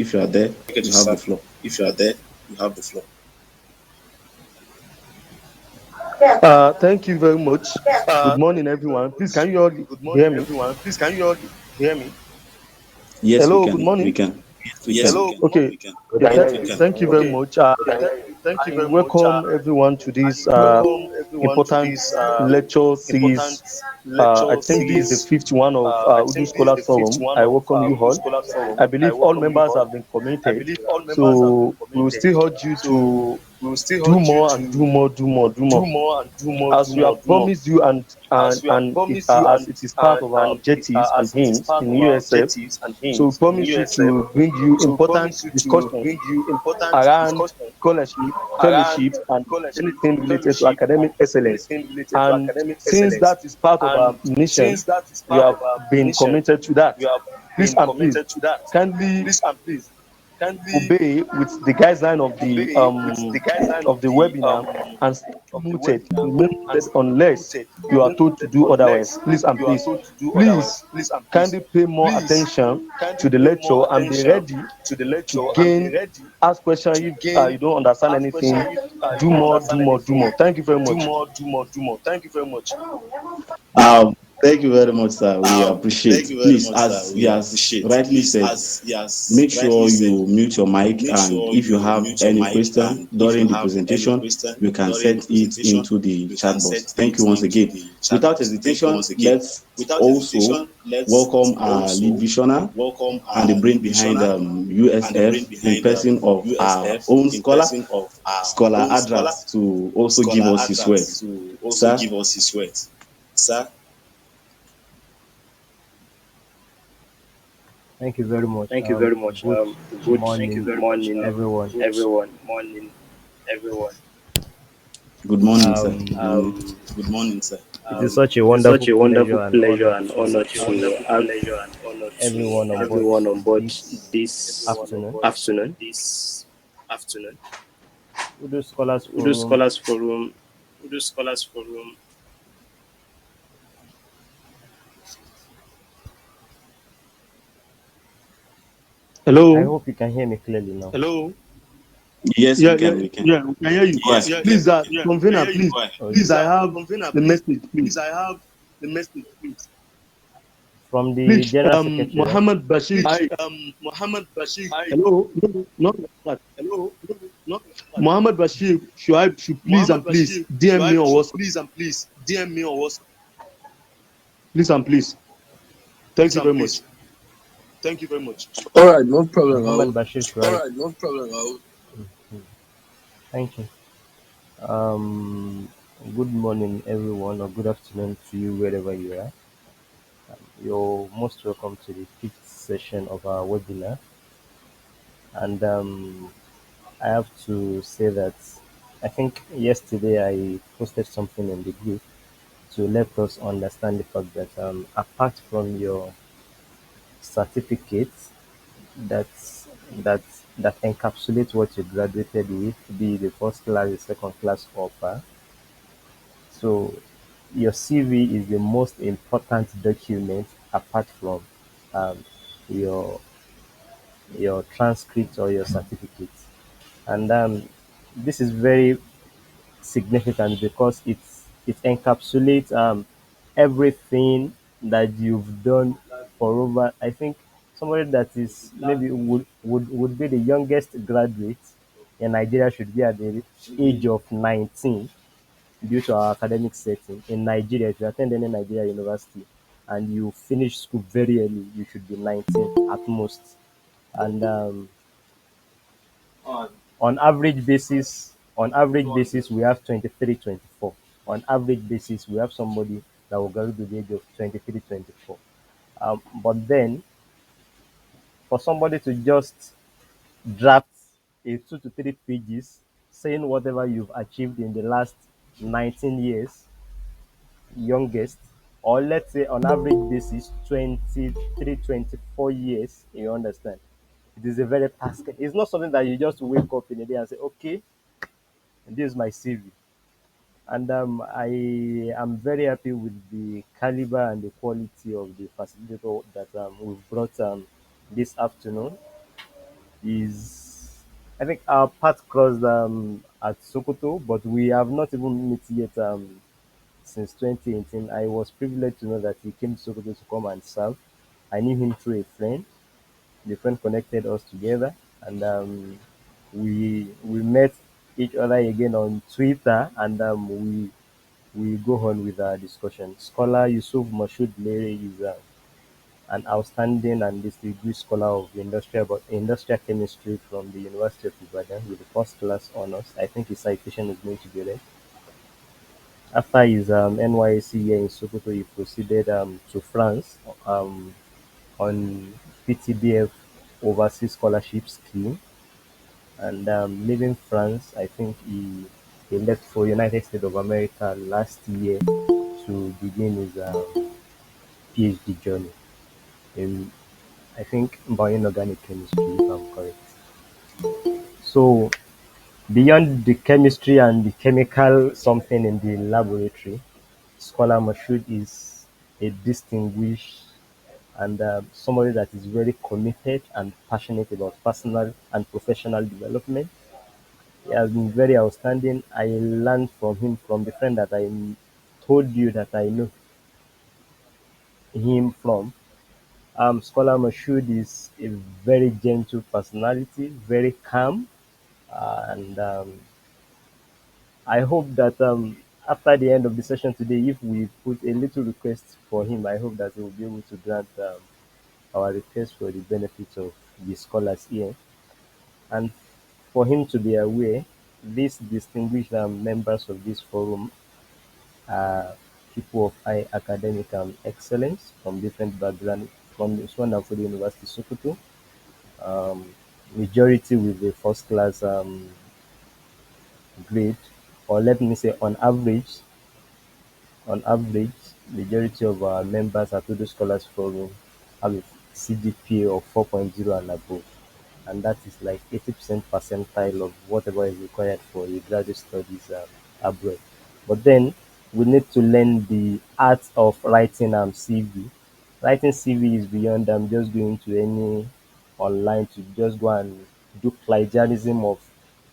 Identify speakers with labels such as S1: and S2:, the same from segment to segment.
S1: If you are there,
S2: Get to
S1: you have the
S2: start.
S1: floor.
S2: If you are there, you have the floor.
S3: Thank you very much. Good morning,
S2: Thank you very
S3: everyone. Please,
S2: much.
S3: can you all
S2: Good
S3: hear
S2: morning,
S3: me?
S2: everyone. Please, can you all hear me?
S1: Yes, we
S3: Hello, good
S1: can. We
S3: morning.
S1: can. We
S2: Yes, we
S1: can.
S2: can.
S3: Okay,
S2: We can.
S3: yeah,
S2: We can.
S3: thank you very
S2: Okay.
S3: much.
S2: Thank you
S3: I
S2: very much.
S3: welcome everyone to this
S2: Welcome everyone to
S3: important
S2: this
S3: lecture
S2: important
S3: series. I
S2: lecture
S3: think this is the
S2: series.
S3: fifth one of
S2: I
S3: Udu
S2: think this is
S3: Scholar
S2: the fifth
S3: Forum.
S2: one
S3: I
S2: of
S3: welcome you
S2: Udu
S3: all.
S2: Scholar
S3: I
S2: Forum. I
S3: believe all
S2: welcome you
S3: members
S2: all.
S3: have been
S2: I
S3: committed,
S2: believe all members have been
S3: so we will
S2: committed.
S3: still urge you to
S2: So we will still
S3: do
S2: urge you
S3: more and do
S2: to
S3: more, do more, do
S2: do
S3: more.
S2: more and do more, do
S3: As we
S2: more,
S3: have
S2: do more.
S3: promised you,
S2: As we have promised you,
S3: as it is part of our objectives and
S2: as it is
S3: aims
S2: part
S3: in
S2: of our
S3: USF,
S2: objectives and
S3: so we
S2: aims in
S3: promise you
S2: U.S.F.
S3: to bring you
S2: So we
S3: important
S2: promise you to
S3: discussions
S2: bring you important
S3: around
S2: discussion
S3: scholarship,
S2: around
S3: fellowship, and
S2: scholarship,
S3: anything related to
S2: fellowship, and
S3: academic excellence.
S2: anything related to
S3: And
S2: academic
S3: since
S2: excellence.
S3: that is part of
S2: And
S3: our mission,
S2: since that is
S3: we
S2: part
S3: have
S2: of our
S3: been
S2: mission,
S3: committed to that.
S2: we have
S3: Please
S2: been
S3: and please,
S2: committed to that.
S3: kindly
S2: Please and please, kindly
S3: obey with the guideline
S2: obey with the guideline
S3: of the webinar and stay
S2: of the
S3: muted,
S2: webinar
S3: remain
S2: and
S3: muted unless
S2: muted.
S3: you are
S2: Remain
S3: told to
S2: muted
S3: do otherwise.
S2: unless
S3: Please and
S2: you are
S3: please,
S2: told to do otherwise.
S3: please
S2: Please and please,
S3: kindly pay more
S2: please
S3: attention
S2: kindly
S3: to the
S2: pay
S3: lecture
S2: more
S3: and be
S2: attention
S3: ready
S2: to the
S3: to
S2: lecture and be
S3: gain,
S2: ready
S3: ask questions
S2: to
S3: if you
S2: gain,
S3: don't understand
S2: ask questions
S3: anything.
S2: if you
S3: Do
S2: don't
S3: more, do
S2: understand
S3: more, do
S2: anything.
S3: more. Thank you very
S2: Do
S3: much.
S2: more, do more, do more. Thank you very much.
S1: Thank you very much, sir. We
S2: Thank
S1: appreciate.
S2: you very
S1: Please,
S2: much, sir.
S1: as he
S2: We
S1: has
S2: appreciate.
S1: rightly
S2: Please,
S1: said,
S2: as he has
S1: make
S2: rightly
S1: sure
S2: said,
S1: you mute your mic,
S2: make
S1: and
S2: sure
S1: if you
S2: you
S1: have
S2: mute your
S1: any
S2: mic,
S1: question
S2: and if you
S1: during the
S2: have any
S1: presentation,
S2: question
S1: you can
S2: during the
S1: set it
S2: presentation,
S1: into the
S2: you can
S1: chat box.
S2: set
S1: Thank you
S2: it
S1: once
S2: into
S1: again.
S2: the chat
S1: Without
S2: box. Thank you
S1: hesitation,
S2: once again.
S1: let's
S2: Without
S1: also
S2: hesitation, let's
S1: welcome our lead
S2: also
S1: visioner
S2: welcome
S1: and the
S2: our
S1: brain
S2: lead
S1: behind
S2: visioner and the brain
S1: USF in
S2: behind
S1: person of our
S2: U.S.F
S1: own
S2: in
S1: scholar,
S2: person of our
S1: Scholar
S2: own scholar,
S1: Adrat, to also give
S2: Scholar
S1: us his
S2: Adrat,
S1: words.
S2: to also
S1: Sir?
S2: give us his words. Sir?
S4: Thank you very much.
S2: Thank you very much.
S4: Good
S2: Good Thank you very much.
S4: morning, everyone.
S2: Good everyone. Morning, everyone.
S1: Good morning, sir.
S4: Um,
S1: Good morning.
S2: Good morning, sir.
S4: it is such a
S2: It is
S4: wonderful
S2: such a
S4: pleasure
S2: wonderful
S4: and
S2: pleasure
S4: honor
S2: and honor
S4: to
S2: to have pleasure and honor to
S4: everyone on
S2: have
S4: board
S2: everyone on board
S4: this
S2: this
S4: afternoon.
S2: afternoon. This afternoon.
S4: Udo Scholars
S2: Udo
S4: Forum
S2: Scholars Forum. Udo Scholars Forum.
S4: I
S3: Hello.
S4: hope you can hear me clearly now.
S2: Hello.
S1: Yes, we
S3: Yeah, yeah,
S1: can. We can.
S3: yeah. We can hear you.
S1: Go
S2: Yes,
S1: ahead.
S3: Please,
S2: yeah. We can
S3: convener,
S2: hear you.
S3: please,
S2: Go ahead.
S4: Okay.
S3: please. I have
S2: Convener,
S3: the
S2: please.
S3: message, please.
S2: Please, I have the message, please.
S4: From the
S3: Please,
S4: General Secretariat,
S3: Muhammad Bashir.
S2: Please, Muhammad Bashir.
S3: Hello. No, not like that.
S2: Hello. Not
S3: Muhammad Bashir should please
S2: Muhammad
S3: and please
S2: Bashir.
S3: DM me on
S2: Should
S3: WhatsApp.
S2: please and please DM me on WhatsApp.
S3: Please and please. Thank
S2: Please
S3: you
S2: and
S3: very much.
S2: please. Thank you very much.
S5: All right, no problem.
S4: Muhammad Bashir
S5: All
S4: Shuaib.
S5: right, no problem.
S4: Thank you. Um, Good morning, everyone, or good afternoon to you, wherever you are. You're most welcome to the fifth session of our webinar. And I have to say that I think yesterday I posted something in the group to let us understand the fact that apart from your certificate that that that encapsulates what you graduated with, be the first class, the second class offer. So your CV is the most important document apart from um, your your transcript or your certificate. And this is very significant because it encapsulates everything that you've done for over. I think somebody that is maybe would be the youngest graduate in Nigeria should be at the age of 19 due to our academic setting in Nigeria. If you attend any Nigeria university and you finish school very early, you should be 19 at most. And on average basis, we have 23, 24. On average basis, we have somebody that will graduate to the age of 23, 24. But then, for somebody to just draft a 2 to 3 pages saying whatever you've achieved in the last 19 years, youngest, or let's say on average basis 23, 24 years, you understand, it is a very task. It's not something that you just wake up in a day and say, okay, this is my CV. And I am very happy with the caliber and the quality of the facilitator that we've brought this afternoon. is, I think our path crossed at Sokoto, but we have not even met yet since 2018. I was privileged to know that he came to Sokoto to come and serve. I knew him through a friend. The friend connected us together, and we met each other again on Twitter, and we go on with our discussion. Scholar Yusuff Moshood is an outstanding and distinguished scholar of industrial chemistry from the University of Ibadan with the first class honors. I think his citation is going to be there. After his NYSC year in Sokoto, he proceeded to France on PTBF overseas scholarship scheme, and leaving France, I think he left for United States of America last year to begin his PhD journey in, I think, bioinorganic chemistry, if I'm correct. So beyond the chemistry and the chemical something in the laboratory, Scholar Moshood is a distinguished and somebody that is very committed and passionate about personal and professional development. He has been very outstanding. I learned from him from the friend that I told you that I know him from. Scholar Moshood is a very gentle personality, very calm, and I hope that after the end of the session today, if we put a little request for him, I hope that he will be able to grant our request for the benefit of the scholars here. And for him to be aware, these distinguished members of this forum are people of high academic excellence from different backgrounds from this wonderful University Sokoto. Um, Majority with the first class grade, or let me say on average, majority of our members at Todo Scholars Forum have a CGPA of 4.0 and above, and that is like 80% percentile of whatever is required for a graduate studies abroad. But then we need to learn the art of writing CV. Writing CV is beyond just going to any online to just go and do plagiarism of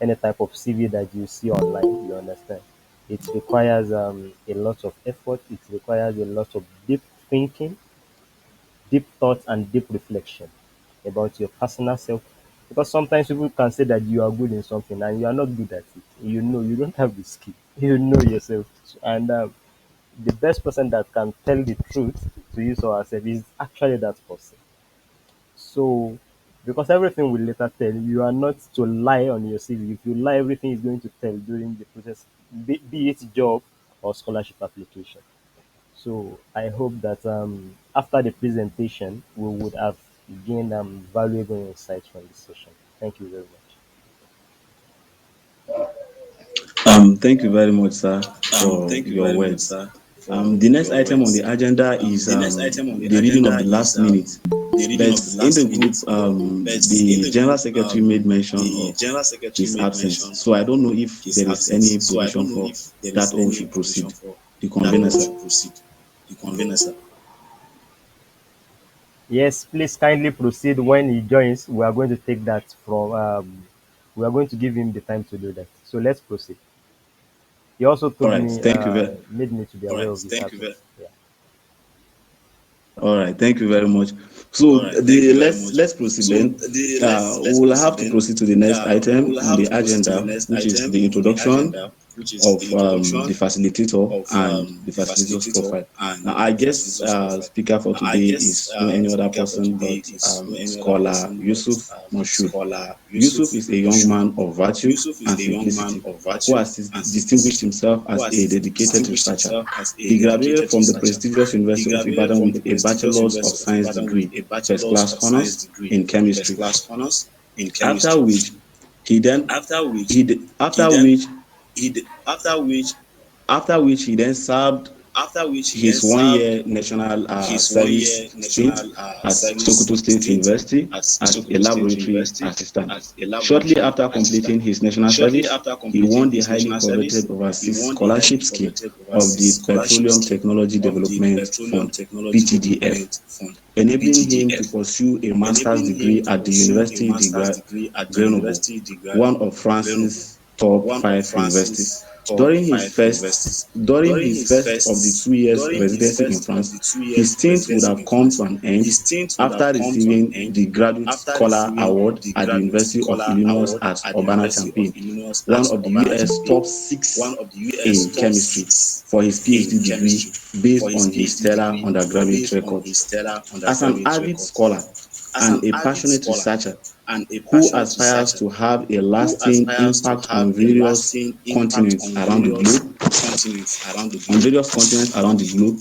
S4: any type of CV that you see online. You understand? It requires a lot of effort. It requires a lot of deep thinking, deep thoughts, and deep reflection about your personal self. Because sometimes people can say that you are good in something and you are not good at it. You know, you don't have the skill. You know yourself. And the best person that can tell the truth to you or herself is actually that person. So, because everything will later tell, you are not to lie on your CV. If you lie, everything is going to tell during the process, be it job or scholarship application. So, I hope that after the presentation, we would have gained valuable insights from this session. Thank you very much.
S1: Thank you very much, sir, for your words. The next item on the agenda is the reading of the last minute. But in the group, the general secretary made mention of his absence. So I don't know if there is any provision for that, or we should proceed. The convener, sir.
S4: Yes, please kindly proceed. When he joins, we are going to take that from, we are going to give him the time to do that. So let's proceed. He also
S1: All
S4: told
S1: right.
S4: me,
S1: Thank you very.
S4: made me to be aware of his absence. Yeah.
S1: All right, thank you very much. So the let's proceed then. We'll have to proceed to the next item on the agenda, which is the introduction of the facilitator and the facilitator's profile. Now, I guess speaker for today is no any other person but scholar Yusuff Moshood. Yusuf is a young man of virtue and simplicity who has distinguished himself as a dedicated researcher. He graduated from the prestigious University of Ibadan with a Bachelor's of Science degree, first class honors in chemistry. After which, he then he after which he then served his 1-year national service stint at Sokoto State University as a laboratory assistant. Shortly after completing his national service, he won the highly coveted overseas scholarship scheme of the Petroleum Technology Development Fund, PTDF, enabling him to pursue a master's degree at the Université de Grenoble, one of France's top 5 universities. During his first of the 2 years residency in France, his stint would have come to an end after receiving the Graduate Scholar Award at the University of Illinois at Urbana-Champaign, one of the U.S. top 6 in chemistry, for his PhD degree based on his stellar undergraduate records. As an avid scholar and a passionate researcher who aspires to have a lasting impact on various continents around the globe,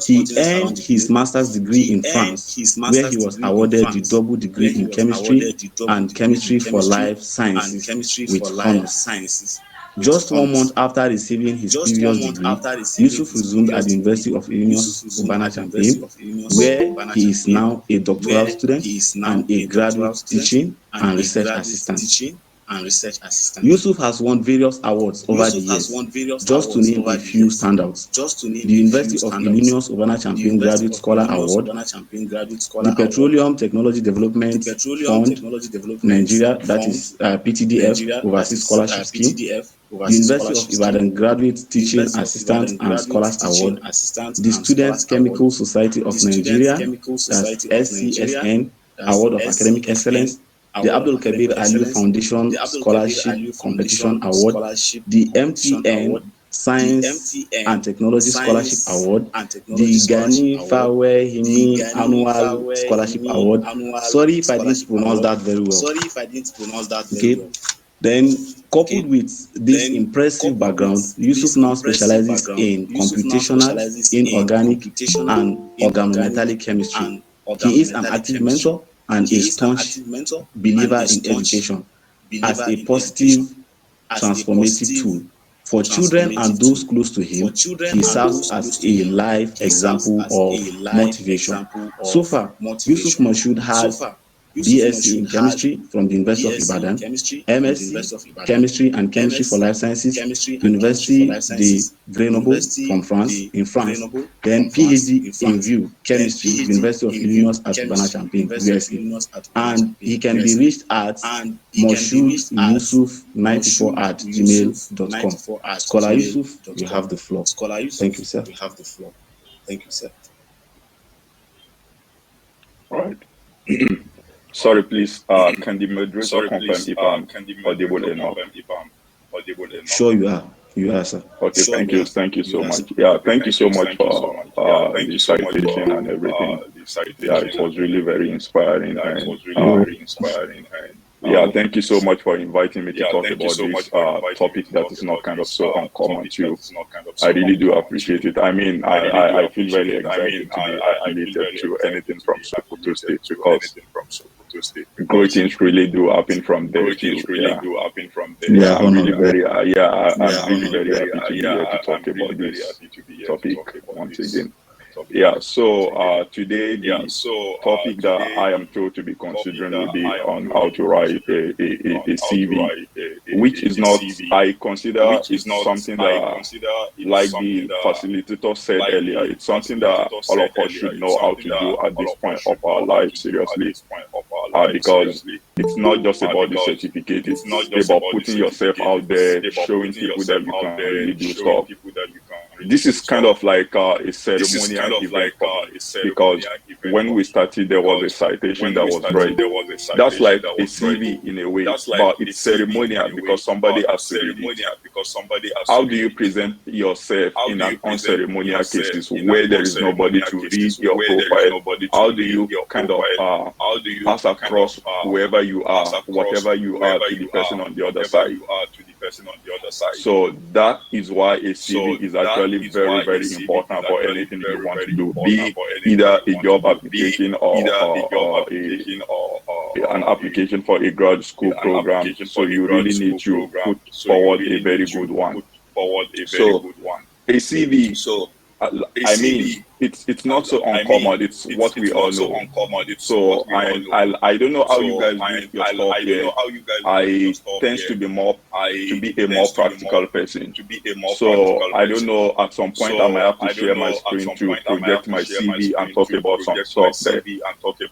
S1: he earned his master's degree in France, where he was awarded the double degree in chemistry and chemistry for life sciences with honors. Just 1 month after receiving his previous degree, Yusuff resumed at the University of Illinois Urbana-Champaign, where he is now a doctoral student and a graduate teaching and research assistant. Yusuff has won various awards over the years. Just to name a few standouts: the University of Illinois Urbana-Champaign Graduate Scholar Award, the Petroleum Technology Development Fund, Nigeria, that is PTDF Overseas Scholarship Scheme, the University of Ibadan Graduate Teaching Assistant and Scholars Award, the Students Chemical Society of Nigeria, that's SCSN Award of Academic Excellence, the Abdul Kabir Aliu Foundation Scholarship Competition Award, the MTN Science and Technology Scholarship Award, the Gani Fawe Himi Annual Scholarship Award. Sorry if I didn't pronounce that very well. Okay. Then, coupled with this impressive background, Yusuff now specializes in computational, inorganic, and organometallic chemistry. He is an active mentor and a staunch believer in education as a positive, transformative tool. For children and those close to him, he serves as a life example of motivation. So far, Yusuff Moshood has BSc in Chemistry from the University of Ibadan, MSc Chemistry and Chemistry for Life Sciences, Université de Grenoble from France, then PhD in View Chemistry, University of Illinois at Urbana-Champaign, USA. And he can be reached at moshood94@gmail.com. Scholar Yusuff, you have the floor. Thank you, sir.
S5: All right. Sorry, please. Can the moderator confirm if I'm audible enough?
S1: Sure, you are. You are, sir.
S5: Okay, thank you so much. Yeah, thank you so much for the citation and everything. Yeah, it was really very inspiring. Yeah, thank you so much for inviting me to talk about this topic that is not kind of so uncommon too. I really do appreciate it. I mean, I feel very excited to be affiliated to anything from Sokoto State because great things really do happen from there. I'm really very happy to be here to talk about this topic once again. Yeah, so today the topic that I am told to be considering will be on how to write a CV, which is not, I consider is something that, like the facilitator said earlier, it's something that all of us should know how to do at this point of our life, seriously, because it's not just about the certificate, it's about putting yourself out there, showing people that you can really do stuff. This is kind of like a ceremonial event because when we started, there was a citation that was read. That's like a CV in a way, but it's ceremonial because somebody has to read it. How do you present yourself in an unceremonial cases where there is nobody to read your profile? How do you kind of pass across whoever you are, whatever you are, to the person on the other side? So that is why a CV is actually very, very important for anything you want to do, be either a job application or an application for a grad school program. So you really need to put forward a very good one. So a CV I mean, it's not so uncommon. It's what we all know. So I don't know how you guys do your stuff here. I tends to be a more practical person. So I don't know. At some point, I might have to share my screen to project my CV and talk about some stuff there.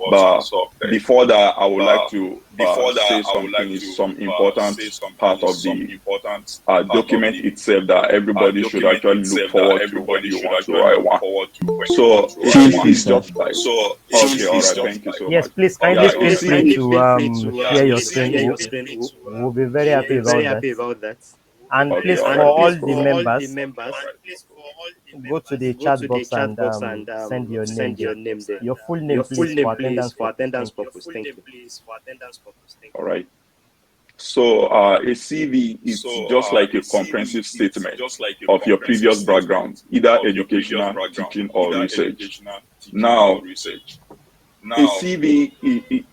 S5: But before that, I would like to say something is some important part of the document itself that everybody should actually look forward to when you want to write one. So a CV is just like, okay, all right, thank you so much.
S4: Yes, please kindly feel free to share your screen. We'll be very happy about that. And
S5: Okay,
S4: please,
S5: all
S4: for
S5: right.
S4: all the members, go to the chat box and send your name there. Your full name, please, for attendance purpose. Thank you.
S5: All right. So a CV is just like a comprehensive statement of your previous background, either educational, teaching, or research. Now, a CV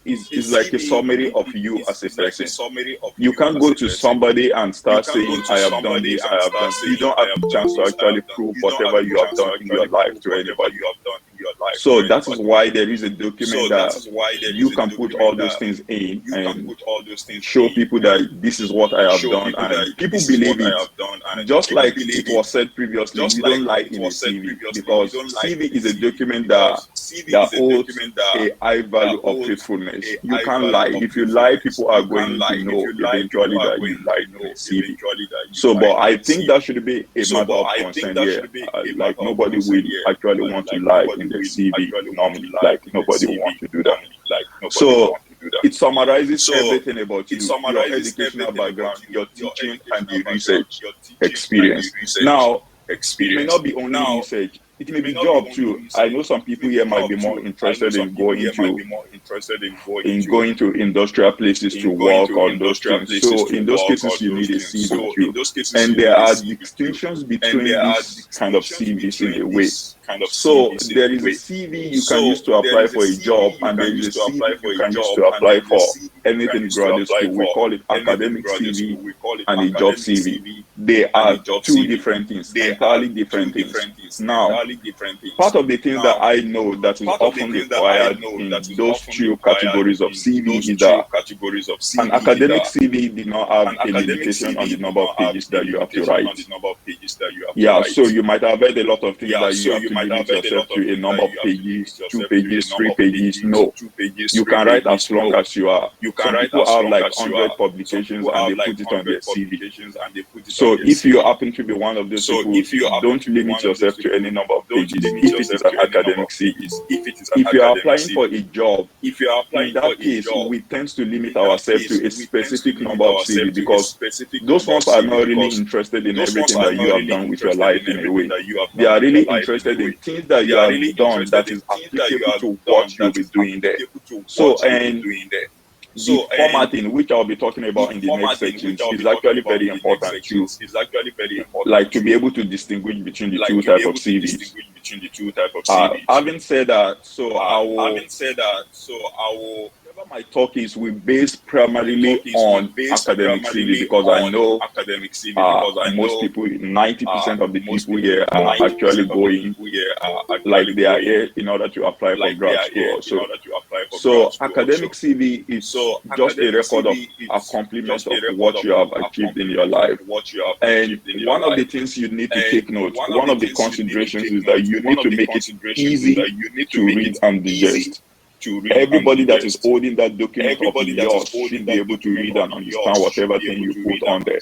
S5: is like a summary of you as a person. You can't go to somebody and start saying, I have done this, I have done this. You don't have the chance to actually prove whatever you have done in your life to anybody. So that is why there is a document that you can put all those things in and show people that this is what I have done, and people believe it. Just like it was said previously, you don't lie in a CV, because CV is a document that holds a high value of faithfulness. You can't lie. If you lie, people are going to know eventually that you lied in a CV. So, but I think that should be a matter of concern here. Like nobody will actually want to lie in the CV normally. Like nobody will want to do that. So it summarizes everything about you, your educational background, your teaching, and the research experience. Now, it may not be only research. It may be job too. I know some people here might be more interested in going to industrial places to work on those things. So in those cases, you need a CV too. And there are distinctions between these kind of CVs in a way. So there is a CV you can use to apply for a job, and there is a CV you can use to apply for anything graduate school. We call it academic CV and a job CV. They are two different things, entirely different things. Now, part of the things that I know that is often required in those two categories of CV is that an academic CV did not have a limitation on the number of pages that you have to write. Yeah, so you might have heard a lot of things that you have to limit yourself to a number of pages, 2 pages, 3 pages. No, you can write as long as you are. Some people have like 100 publications and they put it on their CV. So if you happen to be one of those people, don't limit yourself to any number of pages if it is an academic CV. If you are applying for a job, in that case, we tend to limit ourselves to a specific number of CV, because those ones are not really interested in everything that you have done with your life in a way. They are really interested in things that you have done that is applicable to what you'll be doing there. So, and the formatting, which I'll be talking about in the next section, is actually very important too. Like to be able to distinguish between the two types of CVs. Having said that, so I will my talk is we base primarily on academic CV, because I know most people, 90% of the people here are actually going, like they are here in order to apply for grad school. So academic CV is just a record of accomplishments of what you have achieved in your life. And one of the things you need to take note, one of the considerations is that you need to make it easy to read and digest. Everybody that is holding that document of yours should be able to read and understand whatever thing you put on there.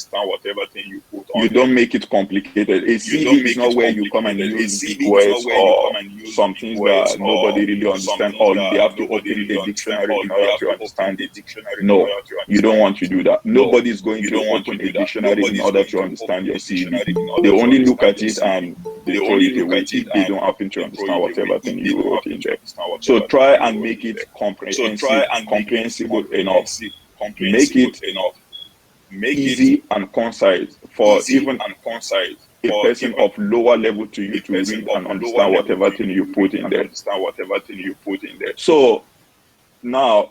S5: You don't make it complicated. A CV is not where you come and use big words or some things that nobody really understands, or they have to open the dictionary in order to understand it. No, you don't want to do that. Nobody is going to open a dictionary in order to understand your CV. They only look at it and they throw it away if they don't happen to understand whatever thing you wrote in there. So try and make it comprehensible enough. Make it easy and concise for even a person of lower level to you to read and understand whatever thing you put in there. So now,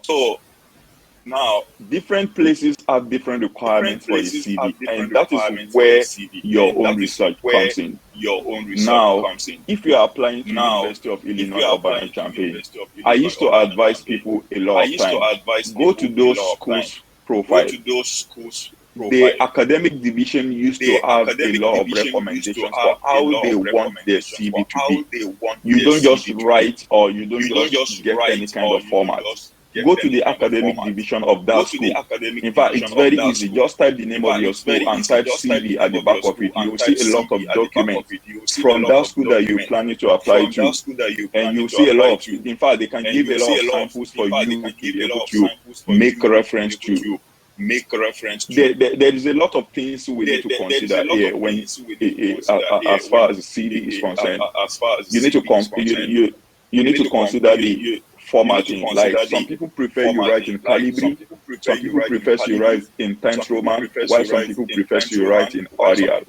S5: Now, different places have different requirements for a CV, and that is where your own research comes in. Now, if you are applying to University of Illinois Urbana-Champaign, I used to advise people a lot of times, go to those schools' profile. The academic division used to have a lot of recommendations for how they want their CV to be. You don't just write or you don't just get any kind of format. Go to the academic division of that school. In fact, it's very easy. Just type the name of your school and type CV at the back of it. You will see a lot of documents from that school that you're planning to apply to. And you'll see a lot of, in fact, they can give a lot of samples for you to be able to make reference to. There is a lot of things we need to consider here when, as far as the CV is concerned. You need to consider the formatting. Like some people prefer you write in Calibri, some people prefer you write in Times Roman, while some people prefer you write in Arial.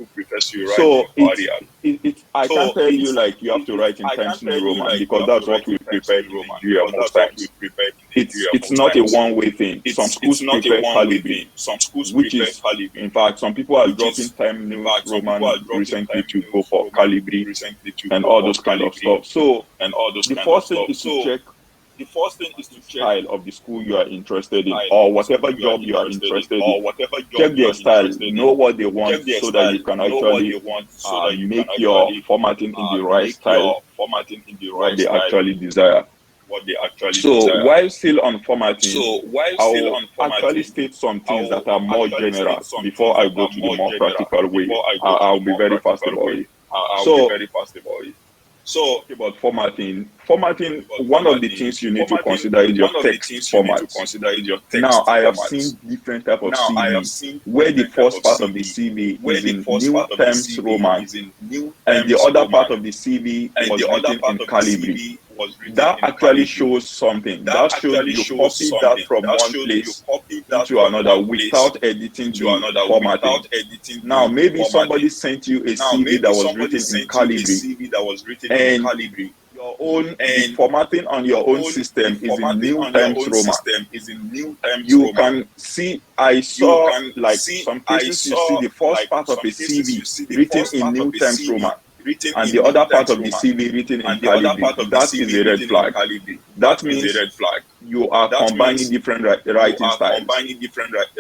S5: So I can't tell you like you have to write in Times New Roman because that's what we prefer in Nigeria most times. It's not a one-way thing. Some schools prefer Calibri, which is, in fact, some people are dropping Times New Roman recently to go for Calibri and all those kind of stuff. So the first thing is to check the style of the school you are interested in, or whatever job you are interested in. Check their style, know what they want, so that you can actually make your formatting in the right style, what they actually desire. So while still on formatting, I'll actually state some things that are more general before I go to the more practical way. I'll be very fast about it. So about formatting, one of the things you need to consider is your text format. Now, I have seen different type of CV where the first part of the CV is in New Times Roman and the other part of the CV was written in Calibri. That actually shows something. That shows you copy that from one place into another without editing the formatting. Now, maybe somebody sent you a CV that was written in Calibri, and your own formatting on your own system is in New Times Roman. You can see, I saw like some cases you see the first part of a CV written in New Times Roman and the other part of the CV written in Calibri. That is a red flag. That means you are combining different writing styles.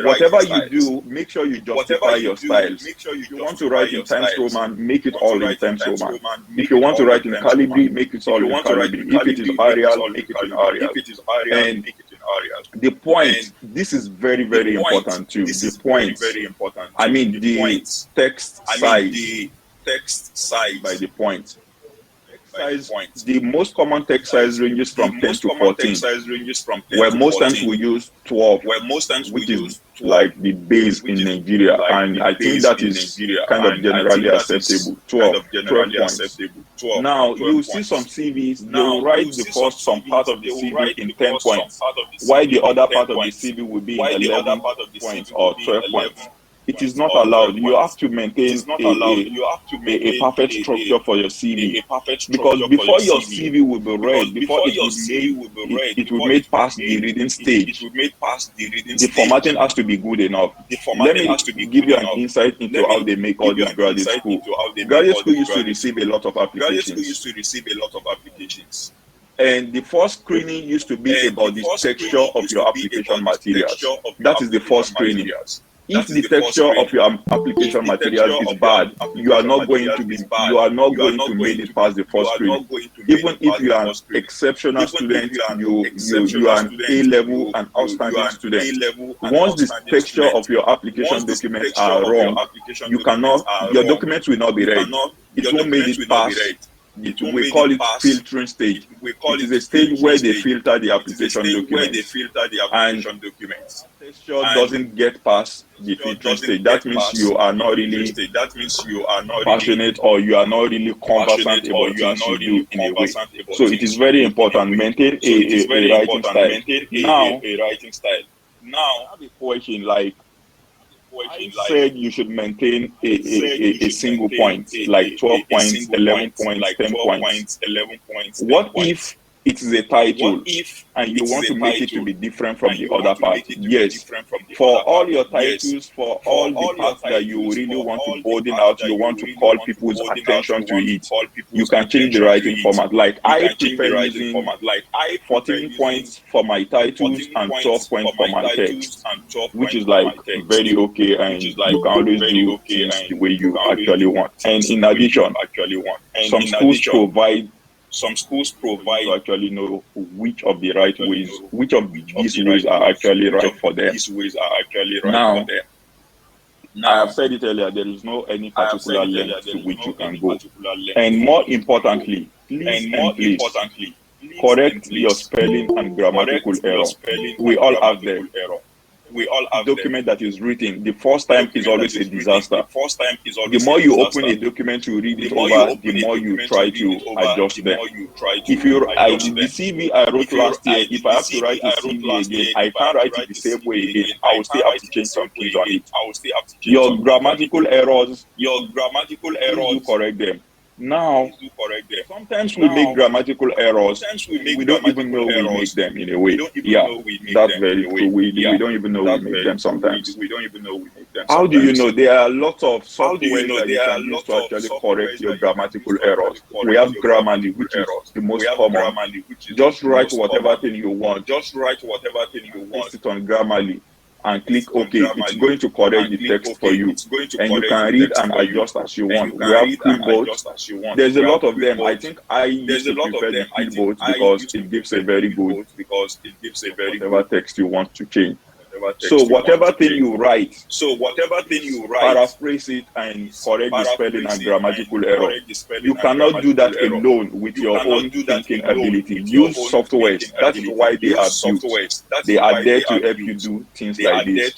S5: Whatever you do, make sure you justify your styles. If you want to write in Times Roman, make it all in Times Roman. If you want to write in Calibri, make it all in Calibri. If it is Arial, make it in Arial. And the point, this is very, very important too. The point, I mean the text size by the point. The most common text size ranges from 10 to 14, where most times we use 12, which is like the base in Nigeria, and I think that is kind of generally acceptable. 12 points. Now, you see some CVs, they will write the first some part of the CV in 10 points, while the other part of the CV will be in 11 points or 12 points. It is not allowed. You have to maintain a perfect structure for your CV, because before your CV will be read, before it will make past the reading stage, the formatting has to be good enough. Let me give you an insight into how they make all these graduate school. Graduate school used to receive a lot of applications. And the first screening used to be about the texture of your application materials. That is the first screening. If the texture of your application material is bad, you are not going to make it past the first screening. Even if you are an exceptional student, you are an A-level and outstanding student. Once the texture of your application documents are wrong, your documents will not be read. It won't make it past. We call it filtering stage. It is a stage where they filter the application documents. And texture doesn't get past the filtering stage. That means you are not really passionate, or you are not really conversant about things you do in a way. So it is very important. Maintain a writing style. Now, I have a question like, I said you should maintain a single point, like 12 points, 11 points, 10 points. What if it is a title and you want to make it to be different from the other part, yes. For all your titles, for all the parts that you really want to broaden out, you want to call people's attention to it, you can change the writing format. Like I prefer using 14 points for my titles and 12 points for my text, which is like very okay, and you can always do things the way you actually want. And in addition, some schools provide to actually know which of the right ways, which of these ways are actually right for them. Now, I have said it earlier, there is no any particular length to which you can go. And more importantly, please correct your spelling and grammatical error. We all have them. Document that is written, the first time is always a disaster. The more you open a document to read it over, the more you try to adjust them. If you the CV I wrote last year, if I have to write a CV again, I can't write it the same way again. I will still have to change some things on it. Your grammatical errors, please do correct them. Now, sometimes we make grammatical errors. We don't even know we make them in a way. Yeah, that's very true. We don't even know we make them sometimes. How do you know? There are lots of software that you can use to actually correct your grammatical errors. We have Grammarly, which is the most common. Just write whatever thing you want. Paste it on Grammarly and click OK. It's going to correct the text for you, and you can read and adjust as you want. We have Quickbolt. There's a lot of them. I think I used to prefer the Quickbolt because it gives a very good whatever text you want to change. So whatever thing you write, paraphrase it and correct the spelling and grammatical error. You cannot do that alone with your own thinking ability. Use softwares. That is why they are built. They are there to help you do things like this.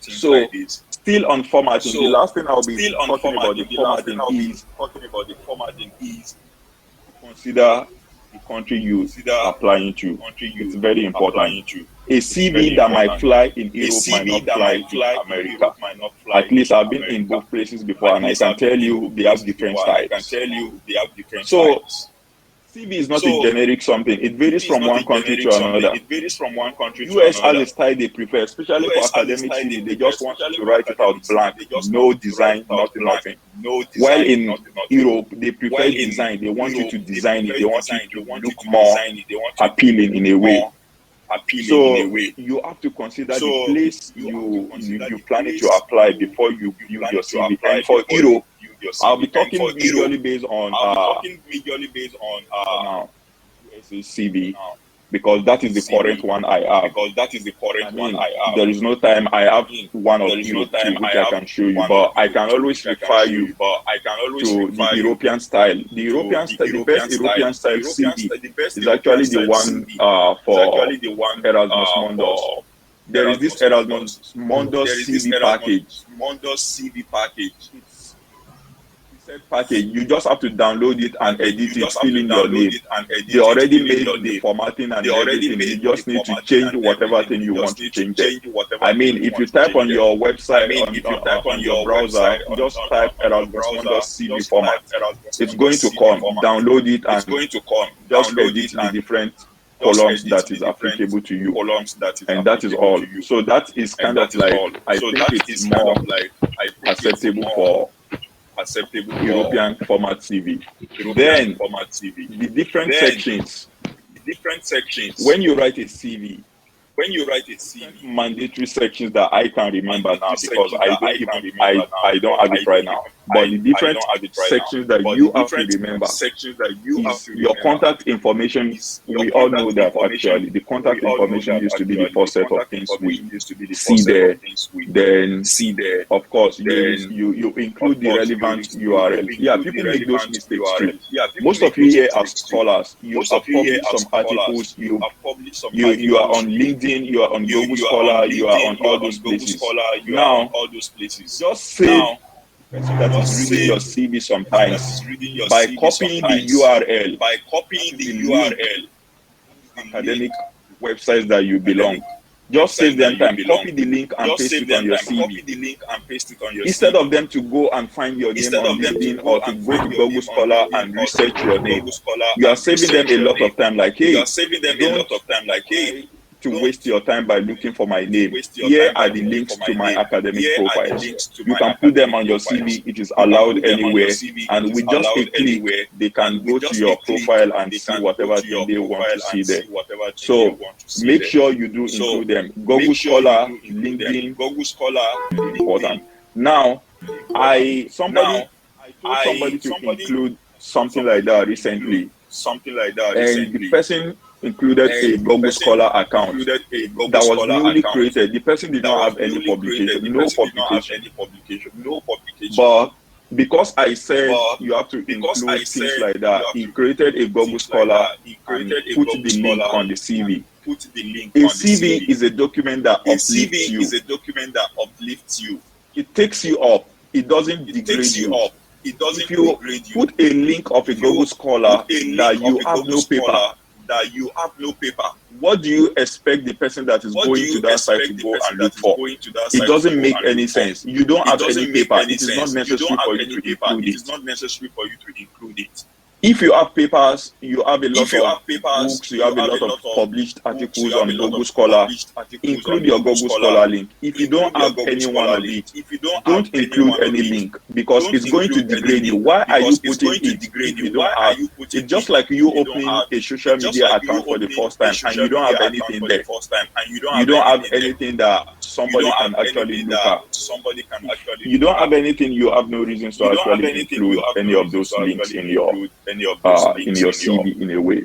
S5: So still on formatting, the last thing I'll be talking about the formatting is consider the country you are applying to. It's very important. A CV that might fly in Europe might not fly in America. At least I've been in both places before, and I can tell you they have different styles. So CV is not a generic something. It varies from one country to another. US has a style they prefer, especially for academic CV. They just want you to write it out blank, no design, nothing. While in Europe, they prefer design. They want you to design it. They want you to look more appealing in a way. So you have to consider the place you planning to apply before you build your CV. And for Europe, I'll be talking majorly based on now CV, because that is the current one I have. There is no time. I have one of Europe too, which I can show you, but I can always refer you to the European style. The best European style CV is actually the one for Erasmus Mundus. There is this Erasmus Mundus CV package. Package, you just have to download it and edit it, fill in your name. They already made the formatting and everything. You just need to change whatever thing you want to change there. I mean, if you type on your website, on your browser, just type Erasmus CV format. It's going to come. Download it and just edit the different columns that is applicable to you, and that is all. So that is kind of like, I think it's more acceptable for European format CV. Then the different sections. When you write a CV, mandatory sections that I can remember now, because I don't have it right now. But the different sections that you have to remember is your contact information. We all know that actually the contact information used to be the first set of things we see there. Then of course you include the relevant URL. Yeah, people make those mistakes too. Most of you here as scholars, you have published some articles, you are on LinkedIn, you are on Google Scholar, you are on all those places. Now, just say that is reading your CV sometimes by copying the URL, academic websites that you belong. Just save them time. Copy the link and paste it on your CV. Instead of them to go and find your name on LinkedIn or to go to Google Scholar and research your name, you are saving them a lot of time. Like, hey, don't to waste your time by looking for my name. Here are the links to my academic profiles. You can put them on your CV. It is allowed anywhere. And with just a click, they can go to your profile and see whatever thing they want to see there. So make sure you do include them. Google Scholar, LinkedIn, important. Now, I told somebody to include something like that recently. And the person included a Google Scholar account that was newly created. The person did not have any publication, no publication. But because I said you have to include things like that, he created a Google Scholar and put the link on the CV. A CV is a document that uplifts you. It takes you up. It doesn't degrade you. If you put a link of a Google Scholar that you have no paper, what do you expect the person that is going to that site to go and look for? It doesn't make any sense. You don't have any paper. It is not necessary for you to include it. If you have papers, you have a lot of books, you have a lot of published articles on Google Scholar, include your Google Scholar link. If you don't have any one of it, don't include any link because it's going to degrade you. Why are you putting it if you don't have? It's just like you opening a social media account for the first time and you don't have anything there. You don't have anything that somebody can actually look at. You don't have anything, you have no reason to actually include any of those links in your CV in a way.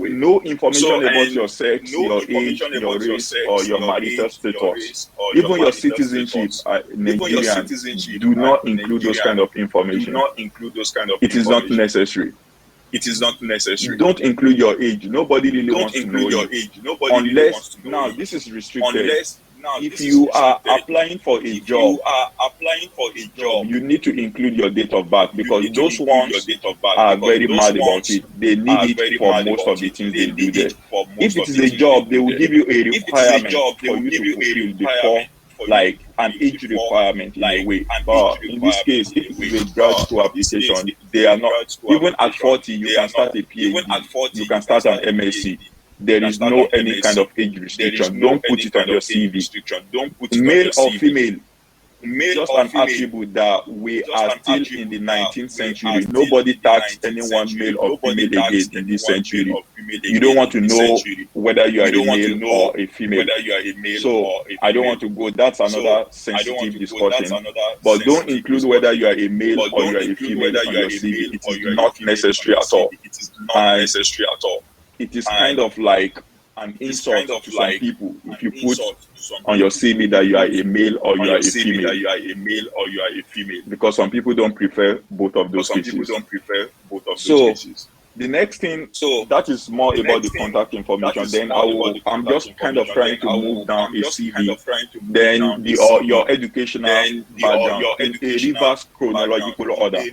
S5: No information about your sex, your age, your race, or your marital status, even your citizenship, Nigerians, do not include those kind of information. It is not necessary. Don't include your age. Nobody really wants to know your age. Unless, now this is restricted. If you are applying for a job, you need to include your date of birth because those ones are very mad about it. They need it for most of the things they do there. If it is a job, they will give you a requirement for you to fulfill before, like an age requirement in a way. But in this case, if it is a grad school application, they are not. Even at 40, you can start a PhD. You can start an MSc. There is no any kind of age restriction. Don't put it on your CV. Male or female, just an attribute that we are still in the 19th century. Nobody taxed anyone male or female again in this century. You don't want to know whether you are a male or a female. So I don't want to go. That's another sensitive discussion. But don't include whether you are a male or you are a female on your CV. It is not necessary at all. And it is kind of like an insult to some people if you put on your CV that you are a male or you are a female. Because some people don't prefer both of those cases. So the next thing, that is more about the contact information. Then I'm just kind of trying to move down a CV. Then your educational background in a reverse chronological order.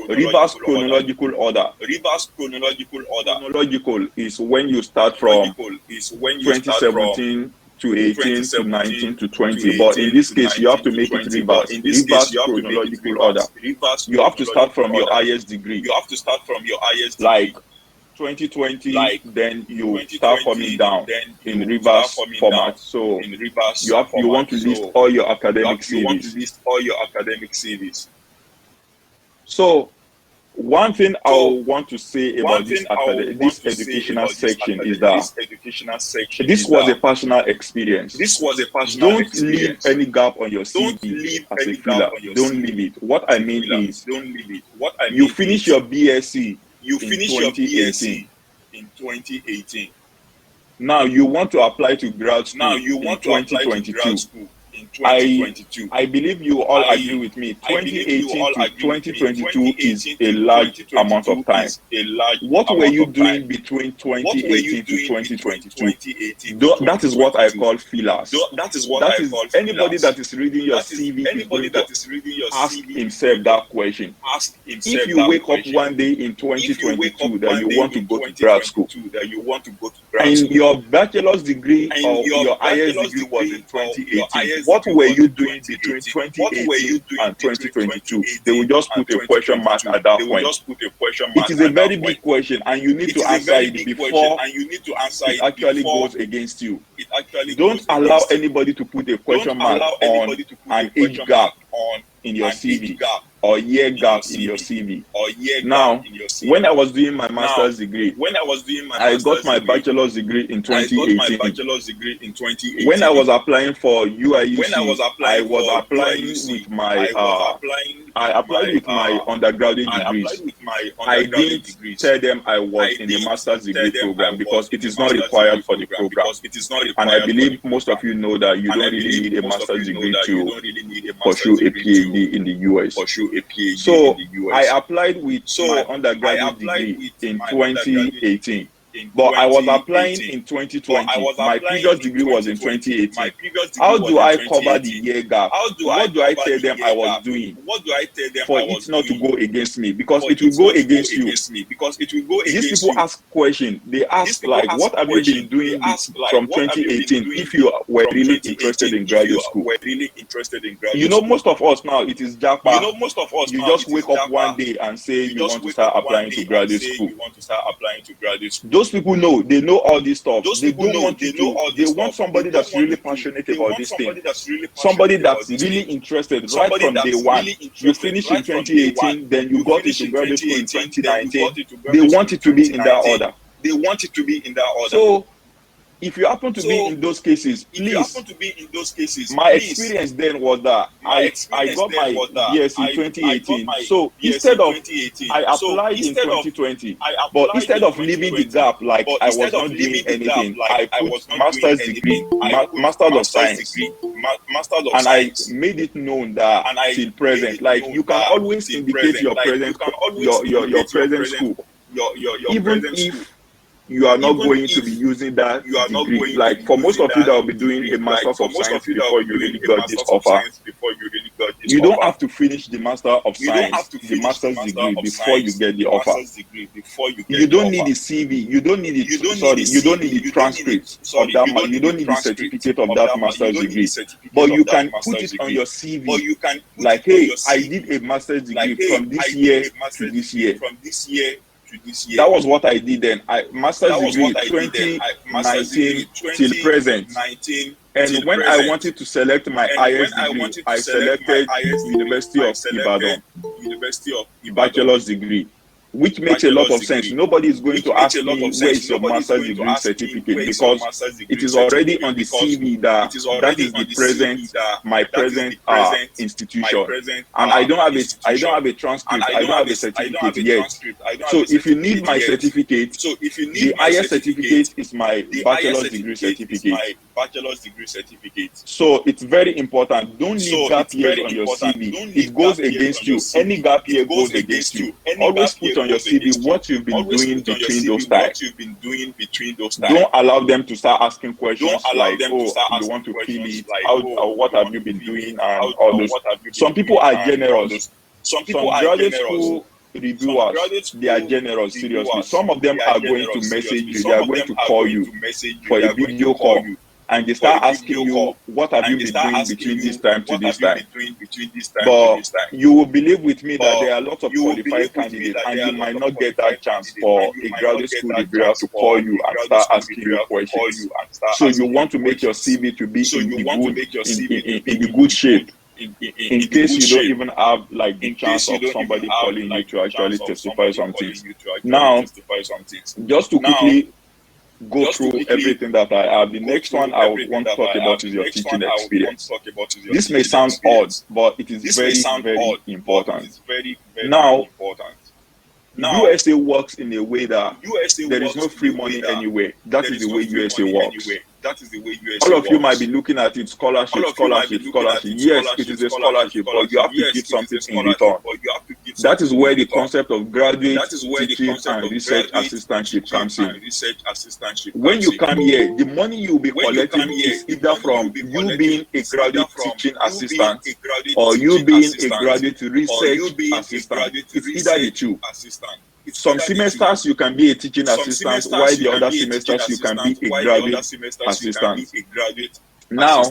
S5: Reverse chronological order. Chronological is when you start from 2017 to 18 to 19 to 20. But in this case, you have to make it reverse. Reverse chronological order. You have to start from your highest degree. Like 2020, then you start coming down in reverse format. So you want to list all your academic CVs. So one thing I want to say about this educational section is that this was a personal experience. Don't leave any gap on your CV as a filler. Don't leave it. What I mean is, you finish your BSc in 2018. Now you want to apply to grad school in 2022. I believe you all agree with me. 2018 to 2022 is a large amount of time. What were you doing between 2018 to 2022? That is what I call fillers. That is anybody that is reading your CV is going to ask himself that question. If you wake up one day in 2022 that you want to go to grad school, and your bachelor's degree or your highest degree was in 2018, what were you doing between 2018 and 2022? They will just put a question mark at that point. It is a very big question, and you need to answer it before it actually goes against you. Don't allow anybody to put a question mark on an age gap in your CV or year gap in your CV. Now, when I was doing my master's degree, I got my bachelor's degree in 2018. When I was applying for UIUC, I was applying with my I applied with my undergraduate degrees. I didn't tell them I was in the master's degree program because it is not required for the program. And I believe most of you know that you don't really need a master's degree to pursue a PhD in the US. So I applied with my undergraduate degree in 2018. But I was applying in 2020. My previous degree was in 2018. How do I cover the year gap? What do I tell them I was doing for it not to go against me? Because it will go against you. These people ask questions. They ask like, what have you been doing from 2018 if you were really interested in graduate school? You know, most of us now, it is Japa. You just wake up one day and say you want to start applying to graduate school. Those people know, they know all this stuff. They don't want you to, they want somebody that's really passionate about this thing. Somebody that's really interested right from day one. You finished in 2018, then you got into graduate school in 2019. They want it to be in that order. So, if you happen to be in those cases, please. My experience then was that I got my BS in 2018. So instead of I applied in 2020, but instead of leaving the gap like I was not doing anything, I put master's degree, master's of science, and I made it known that till present, like you can always indicate your present your present school, even if you are not going to be using that degree. Like for most of you that will be doing a master's of science before you really got this offer, you don't have to finish the master of science, the master's degree before you get the offer. You don't need the CV, you don't need you don't need the transcript of that, you don't need the certificate of that master's degree, but you can put it on your CV, like, hey, I did a master's degree from this year to this year. That was what I did then. Master's degree 2019 till present. And when I wanted to select my highest degree, I selected University of Ibadan, bachelor's degree, which makes a lot of sense. Nobody is going to ask me where is your master's degree certificate, because it is already on the CV that is the present, my present institution, and I don't have a transcript, I don't have a certificate yet. So if you need my certificate, the highest certificate is my bachelor's degree certificate. So it's very important. Don't leave gap years on your CV. It goes against you. Any gap year goes against you. Always put on your CV what you've been doing between those times. Don't allow them to start asking questions like, oh, you want to kill it, what have you been doing, and all those. Some people are generous. Some graduate school reviewers, they are generous, seriously. Some of them are going to message you, they are going to call you for a video call, and they start asking you, what have you been doing between this time to this time? But you will believe with me that there are lots of qualified candidates, and you might not get that chance for a graduate school reviewer to call you and start asking you questions. So you want to make your CV to be in the good shape, in case you don't even have like the chance of somebody calling you to actually testify some things. Now, just to quickly go through everything that I have, the next one I want to talk about is your teaching experience. This may sound odd, but it is very, very important. Now, USA works in a way that there is no free money anywhere. That is the way USA works. All of you might be looking at it, scholarship. Yes, it is a scholarship, but you have to give something in return. That is where the concept of graduate teaching and research assistantship comes in. When you come here, the money you will be collecting is either from you being a graduate teaching assistant or you being a graduate research assistant. It's either the two. Some semesters you can be a teaching assistant, while the other semesters you can be a graduate assistant. Now,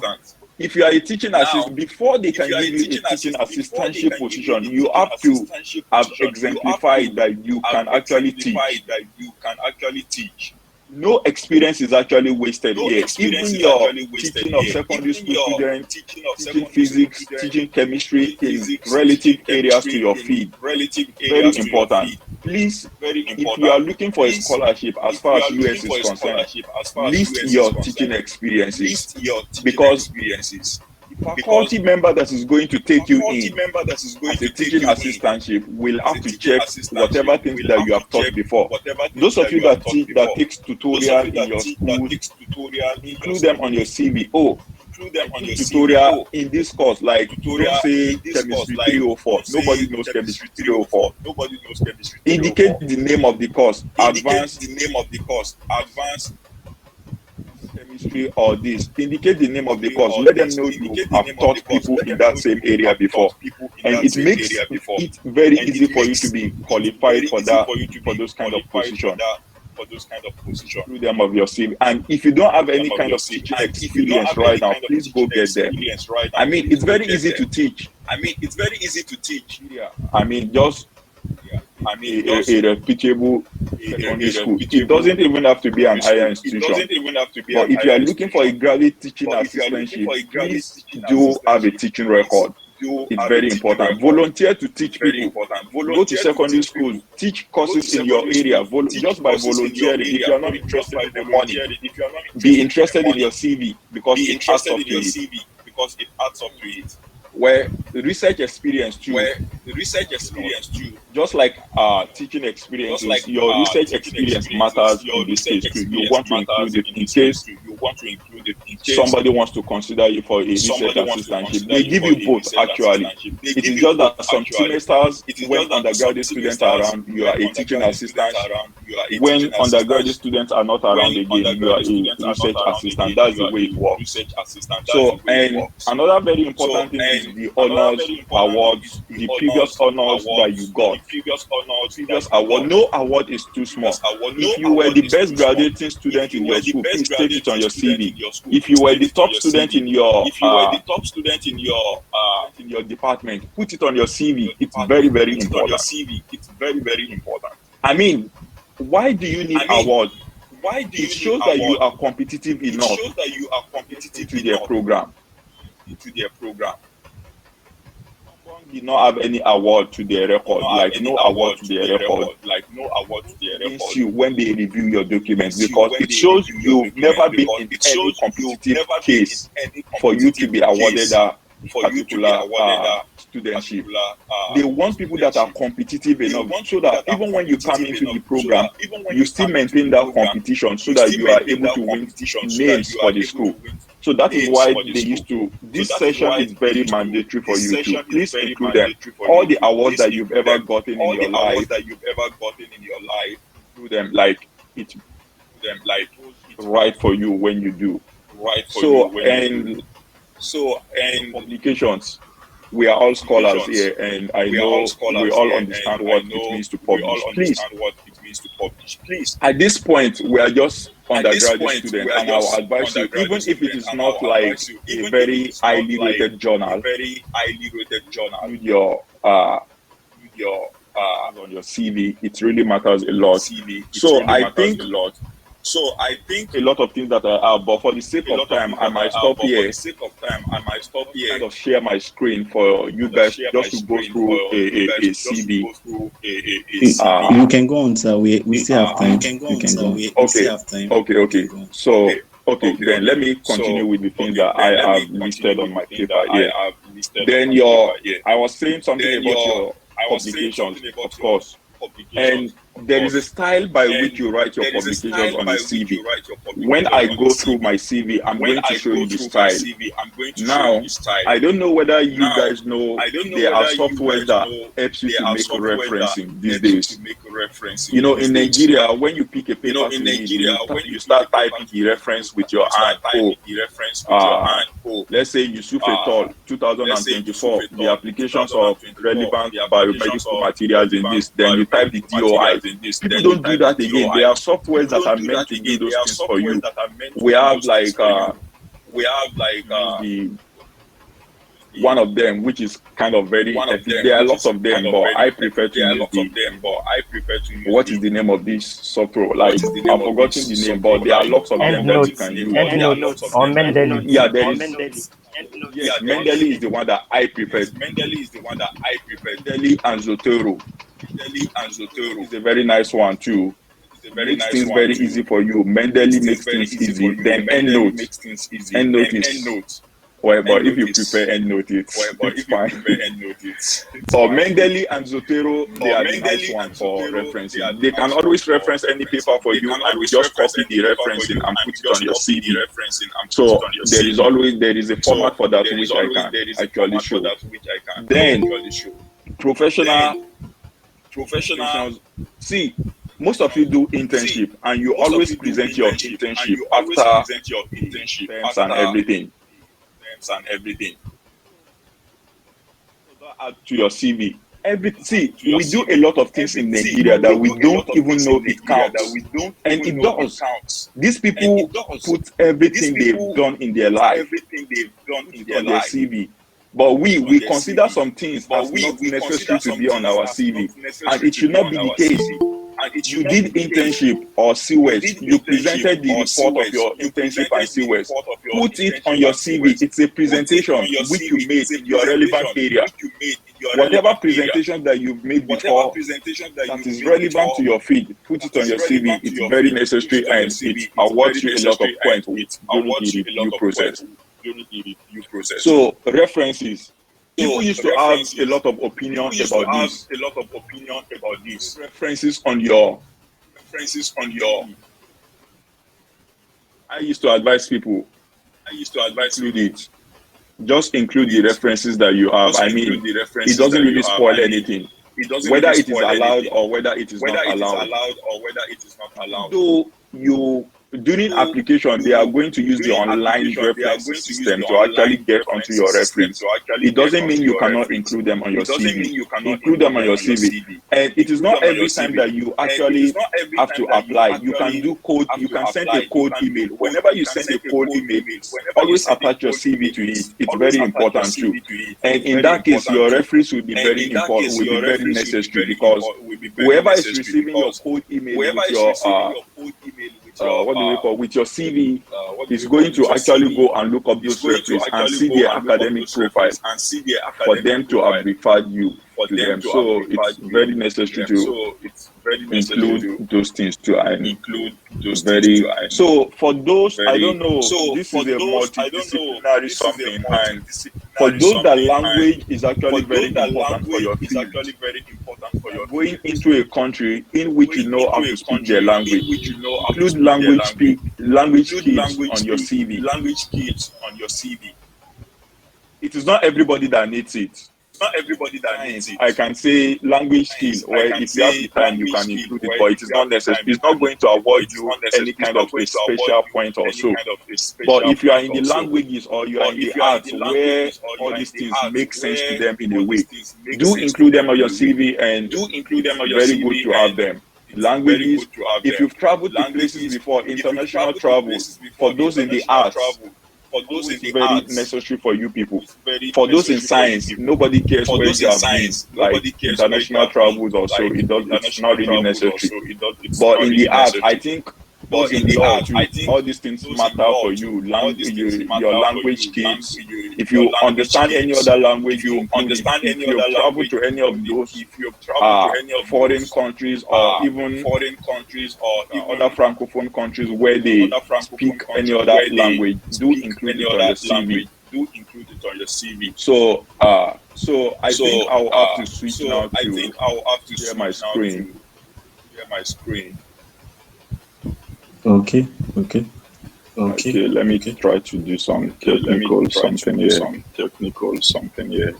S5: if you are a teaching assistant, before they can give you a teaching assistantship position, you have to have exemplified that you can actually teach. No experience is actually wasted here. Even your teaching of secondary school students, teaching physics, teaching chemistry in relative areas to your field, very important. Please, if you are looking for a scholarship as far as U.S. is concerned, list your teaching experiences, because the faculty member that is going to take you in as a teaching assistantship will have to check whatever things that you have taught before. Those of you that takes tutorial in your school, include them on your CV. Oh, tutorial in this course, like don't say chemistry 304. Nobody knows chemistry 304. Indicate the name of the course, advanced chemistry or this. Indicate the name of the course. Let them know you have taught people in that same area before, and it makes it very easy for you to be qualified for those kind of positions. Through them of your CV. And if you don't have any kind of teaching experience right now, please go get them. I mean, it's very easy to teach. Yeah. I mean, just a reputable secondary school. It doesn't even have to be an higher institution. But if you are looking for a graduate teaching assistantship, please do have a teaching record. It's very important. Volunteer to teach people. Go to secondary schools, teach courses in your area. Just by volunteering, if you are not interested in the money, be interested in your CV, because it adds up to it. Where the research experience too, just like teaching experiences, your research experience matters in this case too. You want to include it in case somebody wants to consider you for a research assistantship. They give you both actually. It is just that some semesters, when undergraduate students are around, you are a teaching assistant. When undergraduate students are not around again, you are a research assistant. That's the way it works. So, and another very important thing is the honors, awards, the previous honors that you got. Previous award. No award is too small. If you were the best graduating student in your school, please state it on your CV. If you were the top student in your department, put it on your CV. It's very, very important. I mean, why do you need award? It shows that you are competitive enough to their program. Did not have any award to their record, like no award to their record. Against you when they review your documents, because it shows you've never been in any competitive case for you to be awarded a particular studentship. They want people that are competitive enough, so that even when you come into the program, you still maintain that competition, so that you are able to win names for the school. So that is why they used to. This session is very mandatory for you to please include them. All the awards that you've ever gotten in your life, do them like it's right for you when you do. So and publications. We are all scholars here, and I know we all understand what it means to publish. Please, at this point, we are just undergraduate students, and I will advise you, even if it is not like a very highly rated journal, with your on your CV, it really matters a lot. So I think a lot of things that I have, but for the sake of time, I might stop here. Kind of share my screen for you guys just to go through a CV.
S1: You can go on, sir. We still have time. You can go.
S5: Okay. So, then let me continue with the things that I have listed on my paper here. Then I was saying something about your publications, of course. And there is a style by which you write your publications on the CV. When I go through my CV, I'm going to show you the style. Now, I don't know whether you guys know there are softwares that helps you to make referencing these days. You know, in Nigeria, when you pick a paper to read, you start typing the reference with your hand. Let's say Yusuff Moshood, 2024, the applications of relevant biomedical materials in this. Then you type the DOI. People don't do that again. There are softwares that are meant to do those things for you. We have like one of them, which is kind of very efficient. There are lots of them, but I prefer to use what is the name of this software? Like, I've forgotten the name, but there are lots of them that you can use.
S4: EndNote or Mendeley.
S5: Yeah, there is. Yes, Mendeley is the one that I prefer. Mendeley and Zotero. Is a very nice one too. Makes things very easy for you. Mendeley makes things easy. Then EndNote. EndNote is. Well, but if you prefer EndNote, it's fine. So Mendeley and Zotero, they are the nice one for referencing. They can always reference any paper for you, and you just copy the referencing and put it on your CV. So there is a format for that which I can actually show. Then professional. See, most of you do internship, and you always present your internship after terms and everything. Add to your CV. We do a lot of things in Nigeria that we don't even know it counts, and it does. These people put everything they've done in their life on their CV. But we consider some things as not necessary to be on our CV, and it should not be the case. You did internship or CWES, you presented the report of your internship and CWES. Put it on your CV. It's a presentation which you made in your relevant area. Whatever presentation that you've made before that is relevant to your field, put it on your CV. It's very necessary, and it awards you a lot of points during the review process. So references. People used to have a lot of opinion about this. References on your. I used to advise people. Include it. Just include the references that you have. I mean, it doesn't really spoil anything. Whether it is allowed or whether it is not allowed. Though you. During application, they are going to use the online reference system to actually get onto your reference. It doesn't mean you cannot include them on your CV. Include them on your CV. And it is not every time that you actually have to apply. You can do code. You can send a code email. Whenever you send a code email, always attach your CV to it. It's very important too. And in that case, your reference will be very important. Will be very necessary, because whoever is receiving your code email with your with your CV is going to actually go and look up those references and see their academic profile for them to have referred you to them. So it's very necessary to include those things too. So for those, I don't know, this is a multidisciplinary something, and for those that language is actually very important for your field. Going into a country in which you know how to speak their language, include language skills on your CV. It is not everybody that needs it. I can say language skill, where if you have the time you can include it, but it is not necessary. It's not going to avoid you any kind of a special point or so. But if you are in the languages or you are in the arts where all these things make sense to them in a way, do include them on your CV, and very good to have them. Languages, if you've traveled to places before, international travel, for those in the arts, it's very necessary for you people. For those in science, nobody cares where you have been, like international travels or so. It's not really necessary. But in the arts, I think those in the art, all these things matter for you. Your language skills. If you understand any other language, you understand. If you travel to any of those foreign countries or even other francophone countries where they speak any other language, do include it on your CV. So I think I'll have to switch now to share my screen.
S1: Okay, okay.
S5: Okay, let me try to do some technical something here.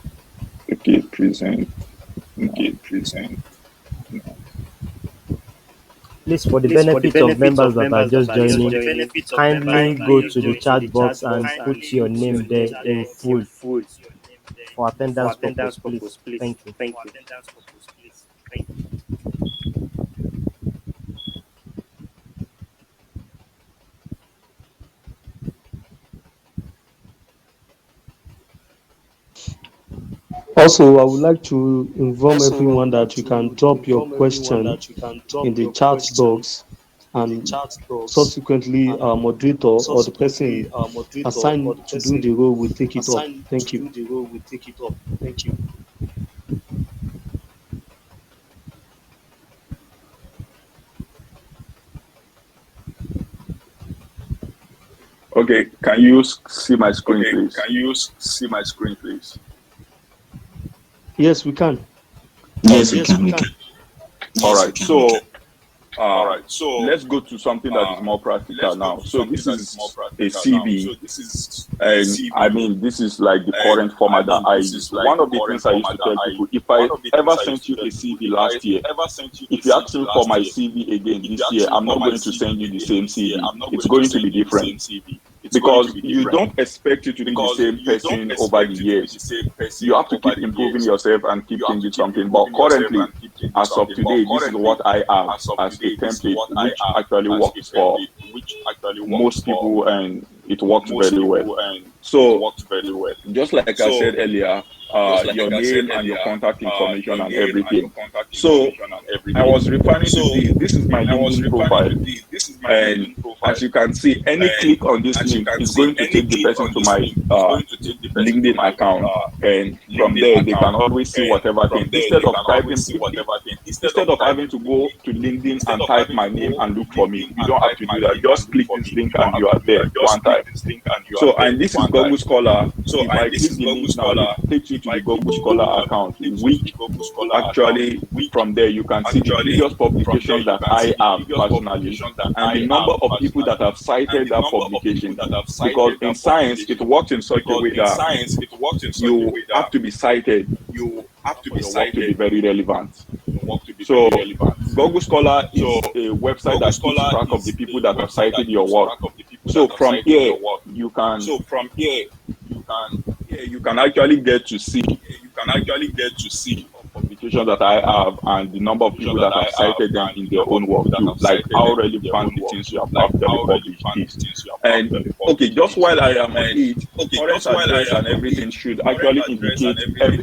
S5: Okay, present. No.
S4: Please, for the benefit of members that are just joining, kindly go to the chat box and put your name there in full for attendance purpose, please. Thank you.
S3: Also, I would like to inform everyone that you can drop your question in the chat box, and subsequently our moderator or the person assigned to do the role will take it up. Thank you.
S5: Okay, can you see my screen, please?
S3: Yes, we can.
S1: Yes, we can.
S5: All right, so let's go to something that is more practical now. So this is a CV, and I mean, this is like the current format that I use. One of the things I used to tell people, if I ever sent you a CV last year, if you ask me for my CV again this year, I'm not going to send you the same CV. It's going to be different, because you don't expect it to be the same person over the years. You have to keep improving yourself and keep changing something. But currently, as of today, this is what I have as a template, which actually works for most people, and it works very well. So, just like I said earlier, your name and your contact information and everything. So, I was referring to this. This is my LinkedIn profile. And as you can see, any click on this link is going to take the person to my LinkedIn account, and from there they can always see whatever thing. Instead of having to go to LinkedIn and type my name and look for me, you don't have to do that. Just click this link and you are there one time. So, and this is Google Scholar. If I click the link now, it takes you to the Google Scholar account, which actually from there you can see the previous publications that I have personally, and the number of people that have cited that publication. Because in science, it works in such a way that you have to be cited for your work to be very relevant. So Google Scholar is a website that keeps track of the people that have cited your work. So from here, you can actually get to see publications that I have and the number of people that have cited them in their own work too, like how relevant the things you have actually published is. And okay, just while I am on it, current address and everything should actually indicate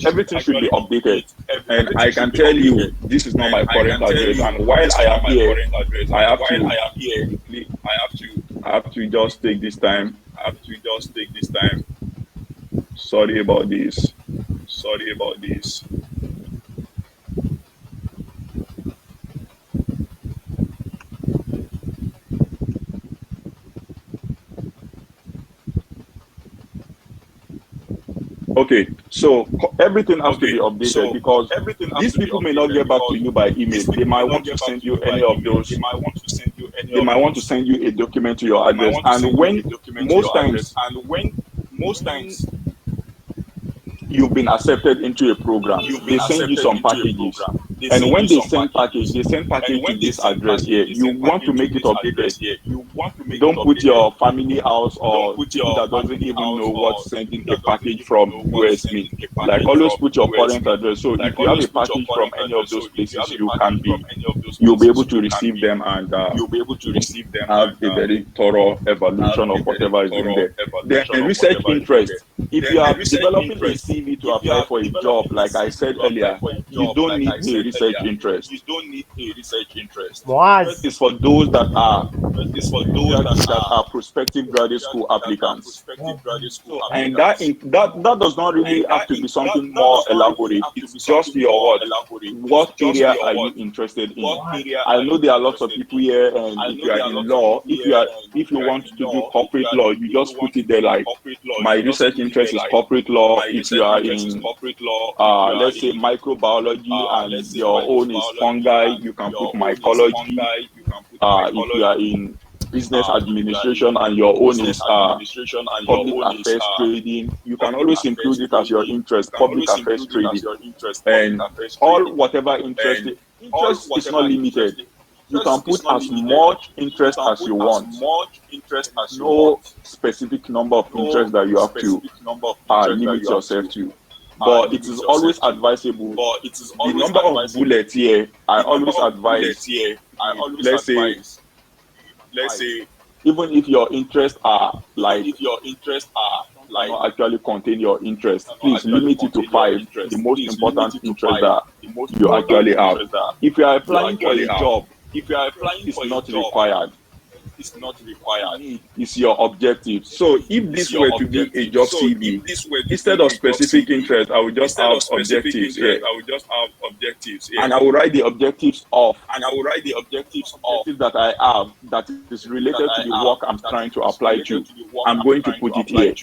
S5: everything should be updated. And I can tell you this is not my current address, and while I am here, I have to just take this time. Sorry about this. Okay, so everything has to be updated, because these people may not get back to you by email. They might want to send you any of those. They might want to send you a document to your address, and when most times you've been accepted into a program, they send you some packages. And when they send package to this address here. You want to make it updated. Don't put your family house or people that doesn't even know what's sending a package from US mean. Like, always put your current address. So if you have a package from any of those places, you'll be able to receive them and have a very thorough evaluation of whatever is in there. Then research interest. If you are developing a CV to apply for a job, like I said earlier, you don't need a research interest.
S4: Moaz.
S5: It's for those that are that are prospective graduate school applicants. So, and that does not really have to be something more elaborate. It's just your what area are you interested in? I know there are lots of people here, and if you are in law, if you want to do corporate law, you just put it there like my research interest is corporate law. If you are in let's say microbiology and your own is fungi, you can put mycology. If you are in business administration and your own is public affairs trading, you can always include it as your interest, public affairs trading, and all whatever interest is not limited. You can put as much interest as you want. No specific number of interests that you have to limit yourself to. But it is always advisable. The number of bullets here, I always advise. Let's say, even if your interests are like, not actually contain your interest, please limit it to 5. The most important interest that you actually have. If you are applying for a job, it's not required. It's your objective. So if this were to be a job CV, instead of specific interest, I would just have objectives here. And I will write the objectives of objectives that I have that is related to the work I'm trying to apply to. I'm going to put it here.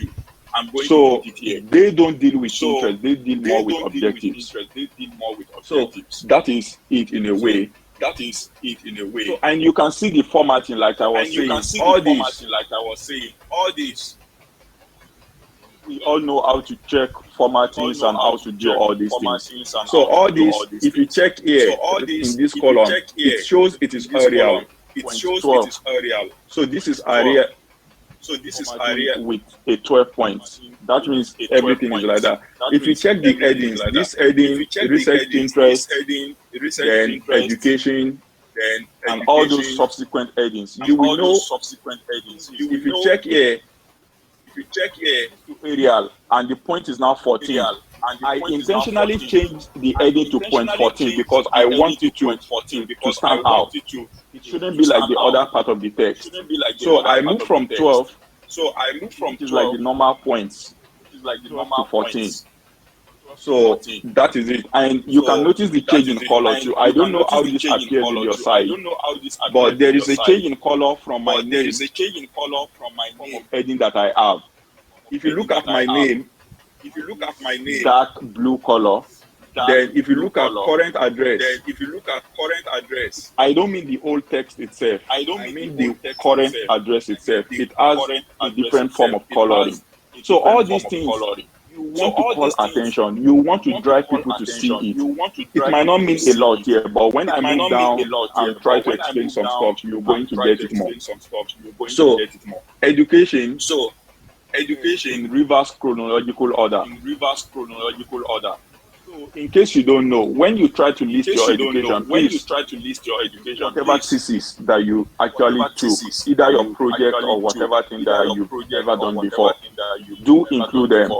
S5: So they don't deal with interest, they deal more with objectives. So that is it in a way. So, and you can see the formatting, like I was saying. All these. We all know how to check formattings and how to do all these things. So all these, if you check here in this column, it shows it is aerial. So this is area. With a 12 points. That means everything is like that. If you check the headings, this heading, research interest, then education, and all those subsequent headings, you will know. If you check here, to aerial, and the point is now 14. I intentionally changed the heading to point 14 because I want it to stand out. It shouldn't be like the other part of the text. So I moved from 12, which is like the normal points, to 14. So that is it. And you can notice the change in color too. I don't know how this appears on your side, but there is a change in color from my name, heading that I have. If you look at my name, dark blue color. Then if you look at current address, I don't mean the old text itself. I mean the current address itself. It has a different form of coloring. So all these things, you want to call attention. You want to drive people to see it. It might not mean a lot here, but when I move down and try to explain some stuff, you're going to get it more. So education in reverse chronological order. So in case you don't know, when you try to list your education, whatever thesis that you actually took, either your project or whatever thing that you've ever done before, do include them.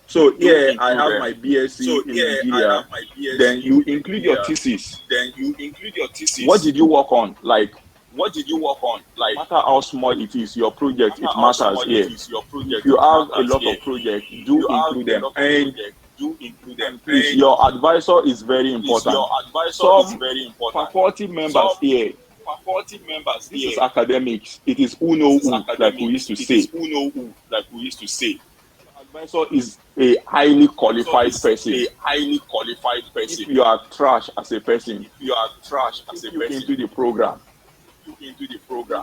S5: So here I have my BSc in Nigeria. Then you include your thesis. What did you work on? No matter how small it is, your project, it matters here. If you have a lot of projects, do include them. And please, your advisor is very important. Some faculty members here, this is academics. It is who know who, like we used to say. Advisor is a highly qualified person. If you are trash as a person, you into the program. They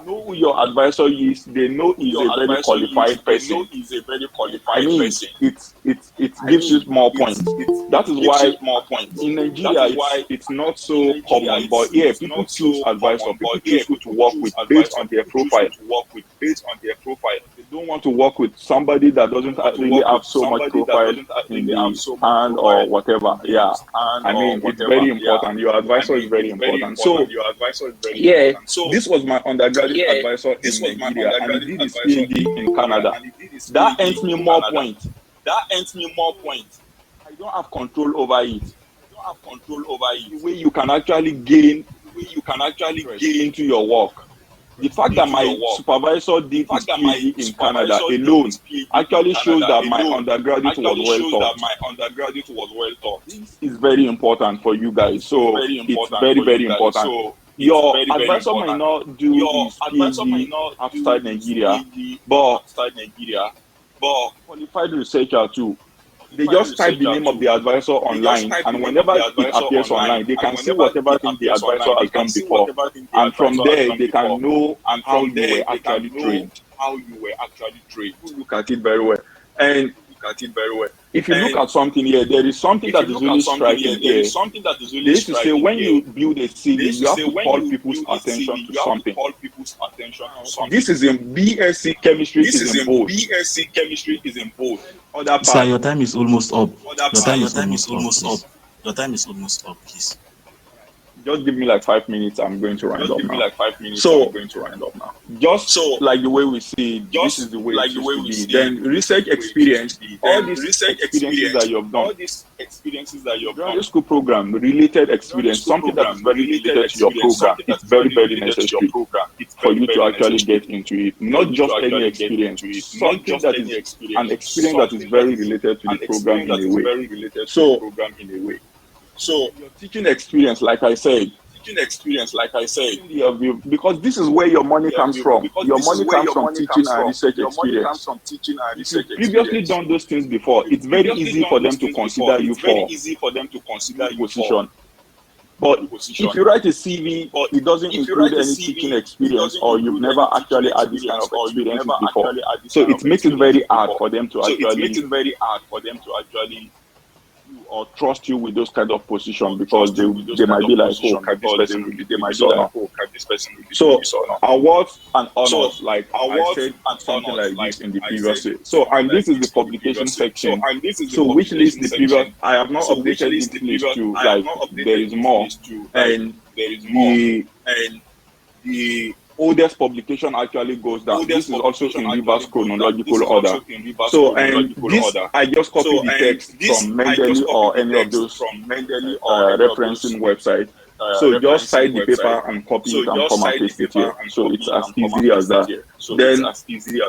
S5: know who your advisor is. They know he's a very qualified person. I mean, it gives you more points. That is why in Nigeria it's not so common. But here, people choose advisor. People choose who to work with based on their profile. They don't want to work with somebody that doesn't really have so much profile in the hand or whatever. Yeah, I mean, it's very important. Your advisor is very important. So yeah, this was my undergraduate advisor in Nigeria, and he did his PhD in Canada. That earns me more points. I don't have control over it. The way you can actually gain into your work. the fact that my supervisor did his PhD in Canada alone actually shows that my undergraduate was well taught. This is very important for you guys. So it's very, very important. Your advisor might not do his PhD outside Nigeria, but qualified researcher too. They just type the name of the advisor online, and whenever it appears online, they can see whatever thing the advisor has done before, and from there they can know how you were actually trained. Look at it very well. And if you look at something here, there is something that is really striking here. They used to say when you build a CV, you have to call people's attention to something. This is in BSc chemistry is in bold. Other part.
S1: Sir, your time is almost up. Your time is almost up, please.
S5: Just give me like 5 minutes. I'm going to round up now. So, just like the way we see, this is the way it used to be. Then research experience, all these experiences that you have done, graduate school program, related experience, something that is very related to your program. It's very, very necessary for you to actually get into it. Not just any experience, something that is an experience that is very related to the program in a way. So your teaching experience, like I said, because this is where your money comes from. Your money comes from teaching and research experience. If you've previously done those things before, it's very easy for them to consider you for position. But if you write a CV, it doesn't include any teaching experience, or you've never actually had this kind of experiences before. So it makes it very hard for them to actually or trust you with those kind of positions, because they might be like, oh, can this person really do this or not? So awards and honors, like I said something like this in the previous day. So, and this is the publication section. So which list the previous, I have not updated this list to, like, there is more, and the oldest publication actually goes down. This is also in reverse chronological order. So, and this, I just copied the text from Mendeley or any of those referencing websites. So just cite the paper and copy it and come and paste it here. So it's as easy as that. Then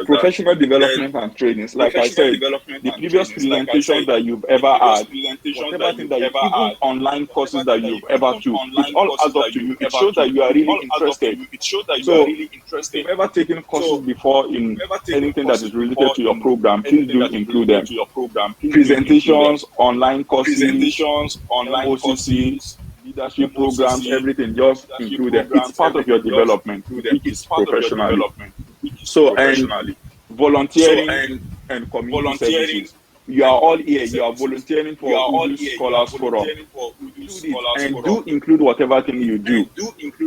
S5: professional development and trainings. Like I said, the previous presentation that you've ever had, whatever thing that you, even online courses that you've ever took, it all adds up to you. It shows that you are really interested. So if you've ever taken courses before in anything that is related to your program, please do include them. Presentations, online courses, OCC, leadership programs, everything, just include them. It's part of your development, which is professionally. So, and volunteering and community services. You are all here. You are volunteering for Udu Scholars Forum. And do include whatever thing you do.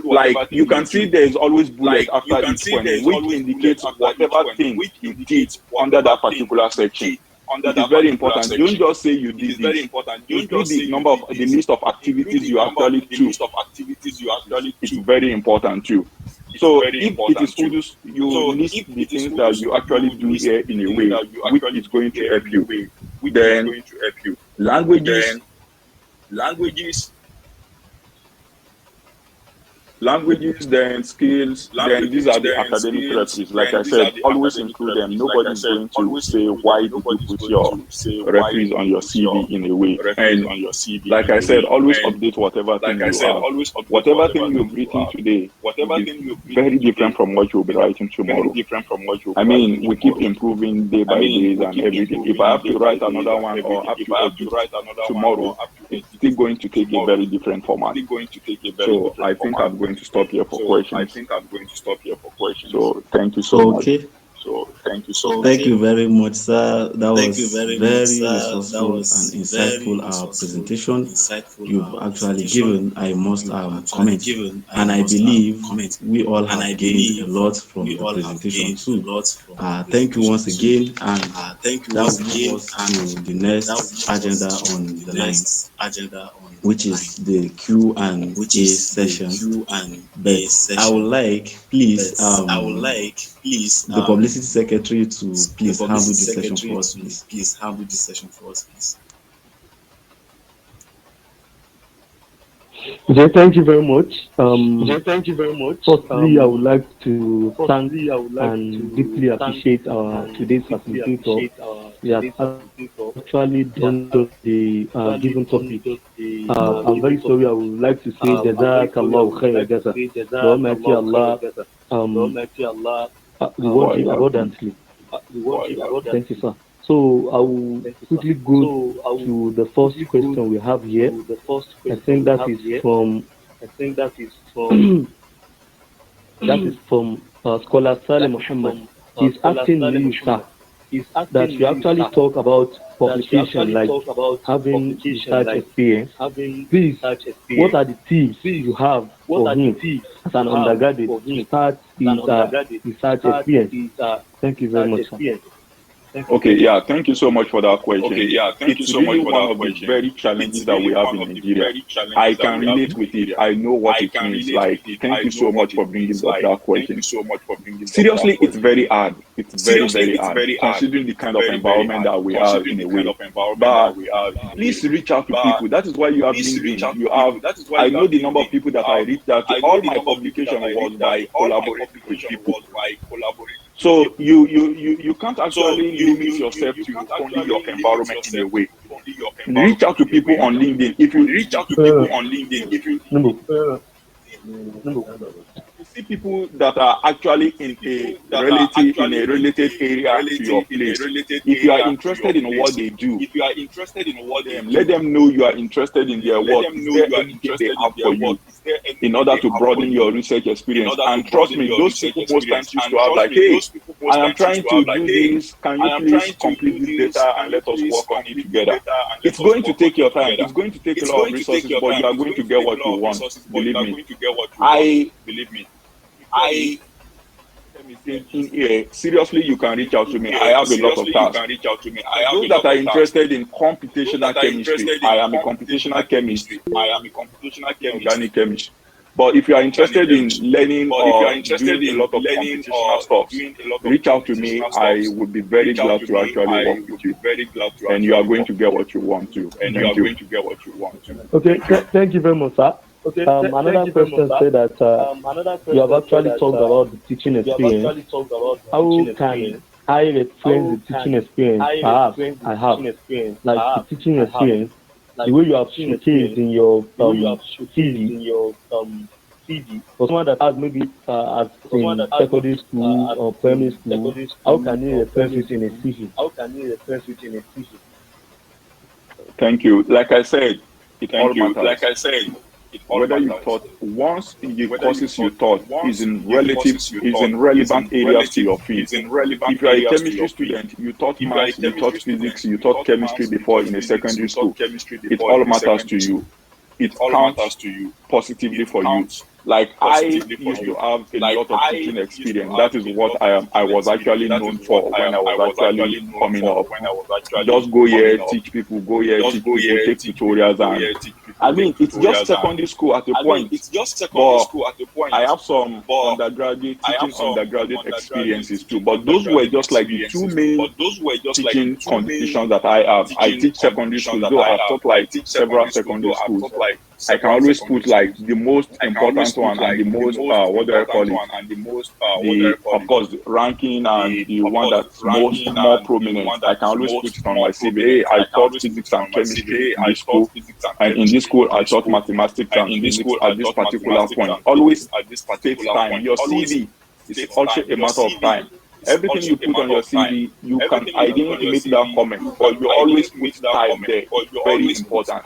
S5: Like, you can see there is always bullet after each point, which indicates whatever thing you did under that particular section. It is very important. Don't just say you did this. Include the number of the list of activities you actually took. It's very important too. So if it is Udus, you list the things that you actually do here in a way which is going to help you. Then languages, then skills, then these are the academic referees. Like I said, always include them. Nobody's going to say, why did you put your referees on your CV in a way? And like I said, always update whatever thing you have. Whatever thing you've written today is very different from what you'll be writing tomorrow. I mean, we keep improving day by day and everything. If I have to write another one or have to write tomorrow, it's still going to take a very different format. So I think I'm going to stop here for questions. So thank you so much.
S1: Thank you very much, sir. That was very resourceful and insightful presentation you've actually given. I must comment, and I believe we all have gained a lot from the presentation too. Thank you once again, and that will move us to the next agenda on the line, which is the Q and A session. But I would like, please, the publicity secretary to please handle this session for us, please.
S3: Okay, thank you very much. Firstly, I would like to thank and deeply appreciate our today's facilitator. He has actually done just the given topic. I'm very sorry. I would like to say Jazakallah khair jaza. The Almighty Allah um, reward you abundantly. Thank you, sir. So I will quickly go to the first question we have here. I think that is from Scholar Saleh Muhammad. He's asking you, sir, that you actually talk about publication, like having research experience. Please, what are the tips you have for him as an undergraduate to start his research experience? Thank you very much, sir.
S5: Okay, yeah, thank you so much for that question. It's really one of the very challenges that we have in Nigeria. I can relate with it. I know what it means. Like, thank you so much for bringing up that question. Seriously, it's very hard. It's very, very hard, considering the kind of environment that we are in a way. But please reach out to people. That is why you have LinkedIn. You have, I know the number of people that I reached out to. All my publication was by collaborating with people. So you can't actually limit yourself to only your environment in a way. Reach out to people on LinkedIn. If you reach out to people on LinkedIn, if you see people that are actually in a related area to your place. If you are interested in what they do, let them know you are interested in their work. Is there anything they have for you in order to broaden your research experience? And trust me, those people most times used to have like, hey, I am trying to do this. Can you please complete this data and let us work on it together? It's going to take your time. It's going to take a lot of resources, but you are going to get what you want. Believe me. In here, seriously, you can reach out to me. I have a lot of tasks. Those that are interested in computational chemistry, I am a computational chemist, organic chemist. But if you are interested in learning or doing a lot of computational stuff, reach out to me. I would be very glad to actually work with you. And you are going to get what you want to. Thank you.
S3: Okay, thank you very much, sir. Another question said that you have actually talked about the teaching experience. How can I reference the teaching experience? Perhaps I have, like the teaching experience, the way you have showcased in your CV. For someone that has maybe as in secondary school or primary school, how can you reference it in a CV?
S5: Thank you. Like I said, it all matters. Whether you taught, once the courses you taught is in relevant areas to your field. If you are a chemistry student, you taught maths, you taught physics, you taught chemistry before in a secondary school, it all matters to you. It counts positively for you. Like I used to have a lot of teaching experience. That is what I was actually known for when I was actually coming up. Just go here, teach people, take tutorials, and I mean it's just secondary school at a point. But I have some undergraduate experiences too. But those were just like the two main teaching conditions that I have. I teach secondary schools, though I've taught like several secondary schools. I can always put like the most important one and the most what do I call it? Of course the ranking and the one that's more prominent. I can always put it on my CV. Hey, I taught physics and chemistry in this school, and in this school I taught mathematics and physics at this particular point. Always state time. Your CV is also a matter of time. Everything you put on your CV, you can ideally make that comment, but you always put type there. Very important.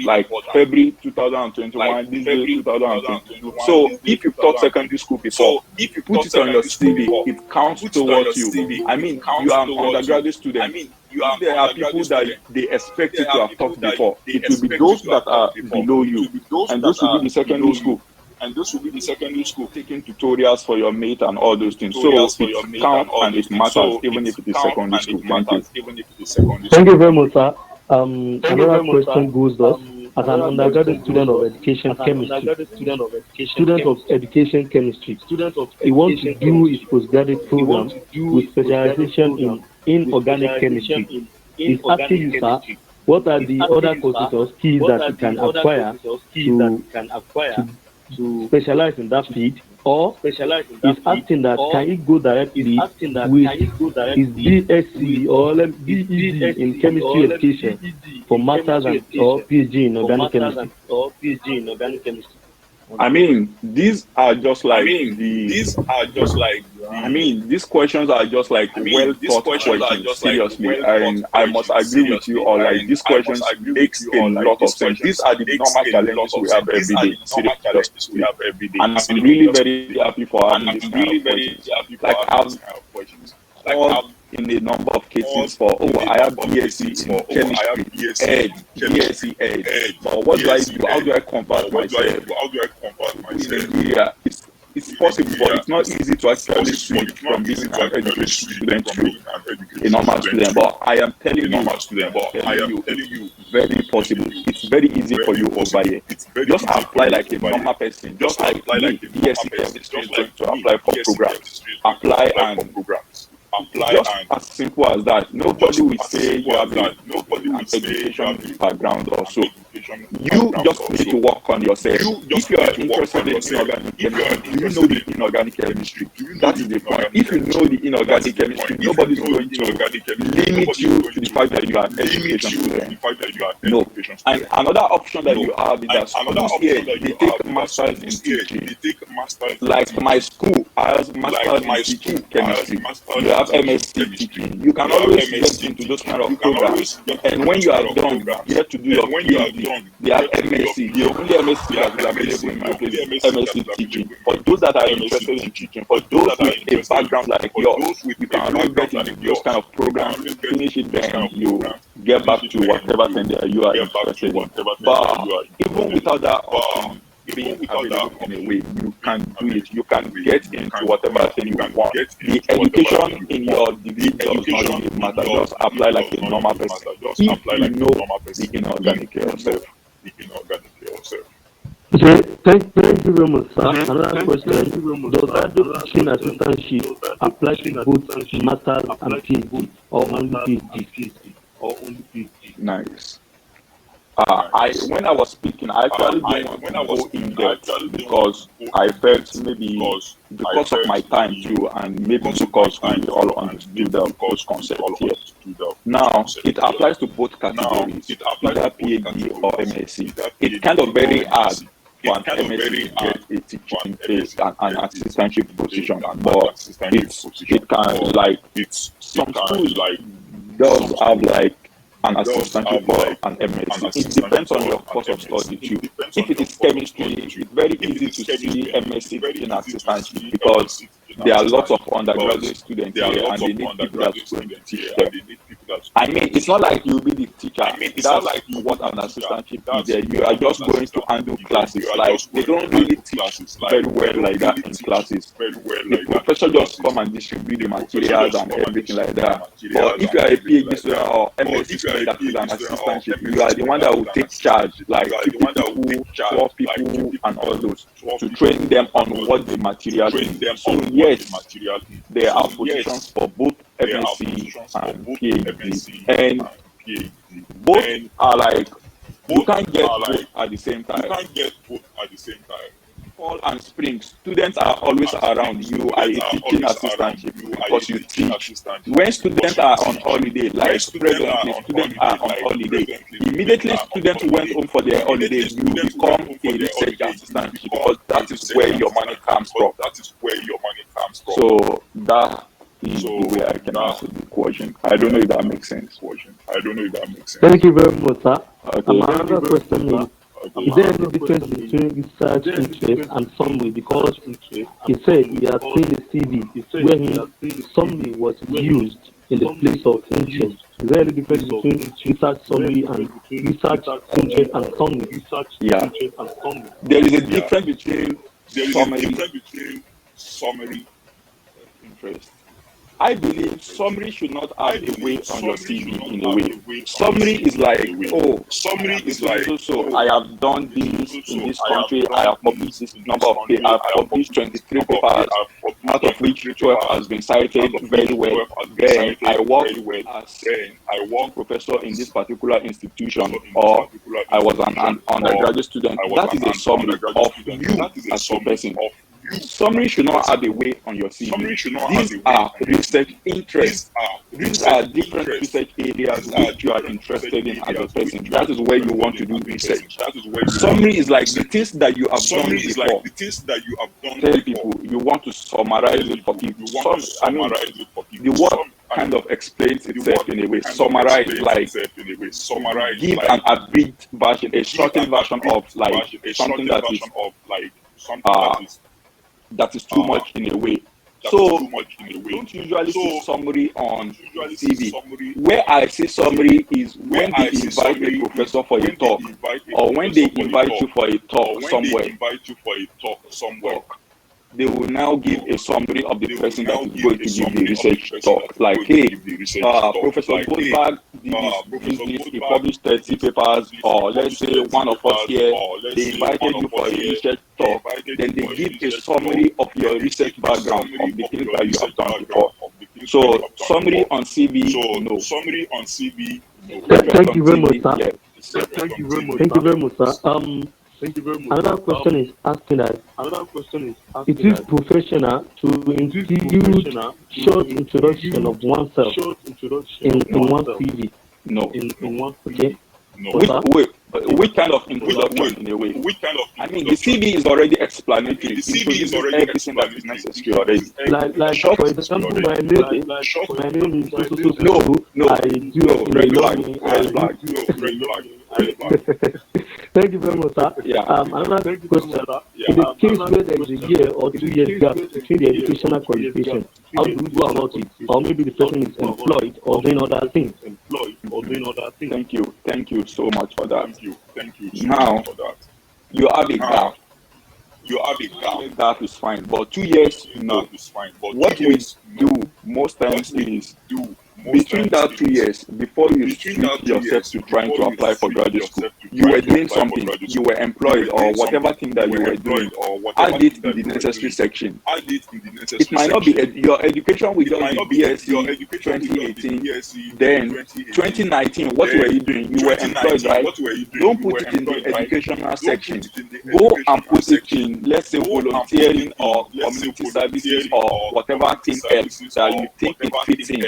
S5: Like February 2021, this day 2022. So if you taught secondary school before, put it on your CV. It counts towards you. I mean, you are an undergraduate student. If there are people that they expect you to have taught before, it will be those that are below you, and those will be the secondary school. Taking tutorials for your mate and all those things. So it counts and it matters, even if it is secondary school. Thank you.
S3: Thank you very much, sir. Another question goes thus: as an undergraduate student of education chemistry, he wants to do his postgraduate program with specialization in inorganic chemistry. He's asking you, sir, What are the other courses or skills that you can acquire to specialize in that field? Or is asking that can he go directly with his BSc or BEd in chemistry education for masters and or PhD in organic chemistry?
S5: I mean, these are just like these questions are just like well thought questions, seriously. And I must agree with you, or like these questions makes a lot of sense. These are the normal challenges we have every day, seriously. And I'm really very happy for having this kind of questions. Like I've all in a number of cases for, oh, I have BSc in chemistry, ed, BSc ed. But what do I do? How do I convert myself? In Nigeria, it's possible, but it's not easy to actually switch from being an educated student to a normal student. But I am telling you, very possible. It's very easy for you over here. Just apply like a normal person. Just like me, BSc chemistry is going to apply for programs. Apply and just as simple as that. Nobody will say you have an education background or so. You just need to work on yourself. If you are interested in inorganic chemistry, do you know the inorganic chemistry? That is the point. If you know the inorganic chemistry, nobody is going to limit you to the fact that you are an education student. No. And another option that you have is that schools here, they take masters in teaching. Like my school has masters in teaching chemistry. You have MSc teaching. You can always get into those kind of programs. And when you are done, you have to do your PhD. They have MSc. The only MSc that is available in my place is MSc teaching. For those that are interested in teaching, for those with a background like yours, you can always get into those kind of programs, finish it, then you get back to whatever thing that you are interested in. But even without that option being available in a way, you can do it. You can get into whatever thing you want. The education in your degree does not really matter. Just apply like a normal person. If you know the inorganic yourself.
S3: Okay, thank you very much, sir. Another question: does radio teaching assistantship apply to both masters and PhD or only PhD?
S5: Nice. When I was speaking, I actually didn't want to go in depth because I felt maybe because of my time too, and maybe because we all understood those concepts here. Now, it applies to both categories, either PhD or MSc. It's kind of very hard for an MSc to get a teaching place and an assistantship position, but it can, like, some schools does have like an assistantship for an MSc. It depends on your course of study too. If it is chemistry, it's very easy to see MSc in assistantship because there are lots of undergraduate students here and they need people that's going to teach them. I mean, it's not like you'll be the teacher. That's like what an assistantship is. You are just going to handle classes. Like, they don't really teach very well like that in classes. The professor just come and distribute the materials and everything like that. But if you are a PhD student or MSc student that is an assistantship, you are the one that will take charge, like people, 12 people and all those, to train them on what the material is. So yes, there are positions for both MSc and PhD, and both are like, you can't get both at the same time. Fall and spring, students are always around. You are a teaching assistantship because you teach. When students are on holiday, like presently, students are on holiday. Immediately, students went home for their holidays. You become a research assistantship because that is where your money comes from. So that is the way I can answer the question. I don't know if that makes sense.
S3: Thank you very much, sir.
S5: Okay.
S3: Another question is there any difference between research interest and summary? Because he said he has seen a CV where summary was used in the place of interest. Is there any difference between research summary and research interest and summary?
S5: Yeah. There is a difference between summary interest. I believe summary should not have a weight on your CV in a way. Summary is like, oh, I am so I have done this in this country. I have published this number of papers. I have published 23 papers, out of which 12 has been cited very well. Then I work as a professor in this particular institution, or I was an undergraduate student. That is a summary of you as a person. Summary should not have a weight on your CV. These are research interests. These are different research areas which you are interested in as a person. That is where you want to do research. Summary is like the things that you have done before. Tell people you want to summarize it for people. The word kind of explains itself in a way. Summarize, like give an abridged version, a shortened version of like something that is too much in a way. So don't usually see summary on CV. Where I see summary is when they invite a professor for a talk, or when they invite you for a talk somewhere. They will now give a summary of the person that is going to give the research talk. Like, hey, Professor Goldberg did this, he published 30 papers, or let's say one of us here, they invited you for a research talk, then they give a summary of your research background, of the things that you have done before. So, summary on CV, no.
S3: Thank you very much, sir. Thank you very much, sir. Another question is asking that it is professional to include short introduction of oneself in one CV.
S5: No.
S3: Okay.
S5: Which kind of introduction in a way? I mean, the CV is already explanatory. It introduces everything that is necessary already.
S3: Like for example, my name is so. I do Thank you very much, sir.
S5: Yeah.
S3: Another question. In the case where there is a year or 2 years gap between the educational qualification, how do we go about it? Or maybe the person is employed or doing other things.
S5: Thank you so much for that. Now, you have a gap. That is fine, but 2 years, no. What we do most times is between that 2 years, before you switch yourself to trying to apply for graduate school, you were doing something, you were employed, or whatever thing that you were doing, add it in the necessary section. It might not be your education will just be BSc 2018, then 2019, what were you doing? You were employed, right? Don't put it in the educational section. Go and put it in, let's say, volunteering or community services or whatever thing else that you think it fits in.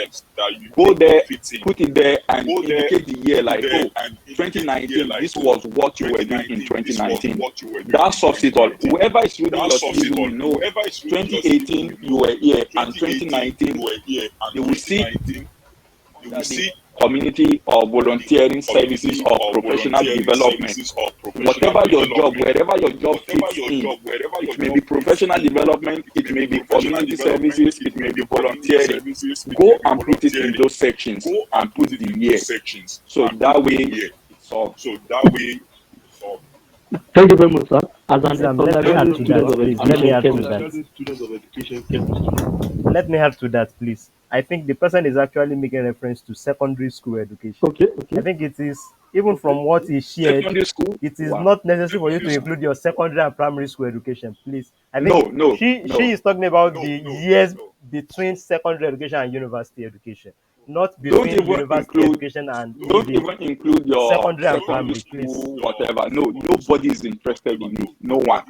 S5: Go there, put it there, and indicate the year, like, oh, 2019, this was what you were doing in 2019. That solves it all. Whoever is reading your CV will know 2018 you were here, and 2019 they will see community or volunteering services or professional development. Whatever your job, wherever your job fits in, it may be professional development, it may be community services, it may be volunteering. Go and put it in those sections and put the year. So that way it's solved.
S3: Thank you very much, sir. As an
S4: Let me add to that, please. I think the person is actually making reference to secondary school education.
S3: Okay.
S4: I think it is, even from what he shared, it is not necessary for you to include your secondary and primary school education, please. I think she is talking about the years between secondary education and university education, not between university education and
S5: don't even include your
S4: secondary and primary,
S5: school,
S4: please.
S5: whatever. No, nobody is interested in it. No one.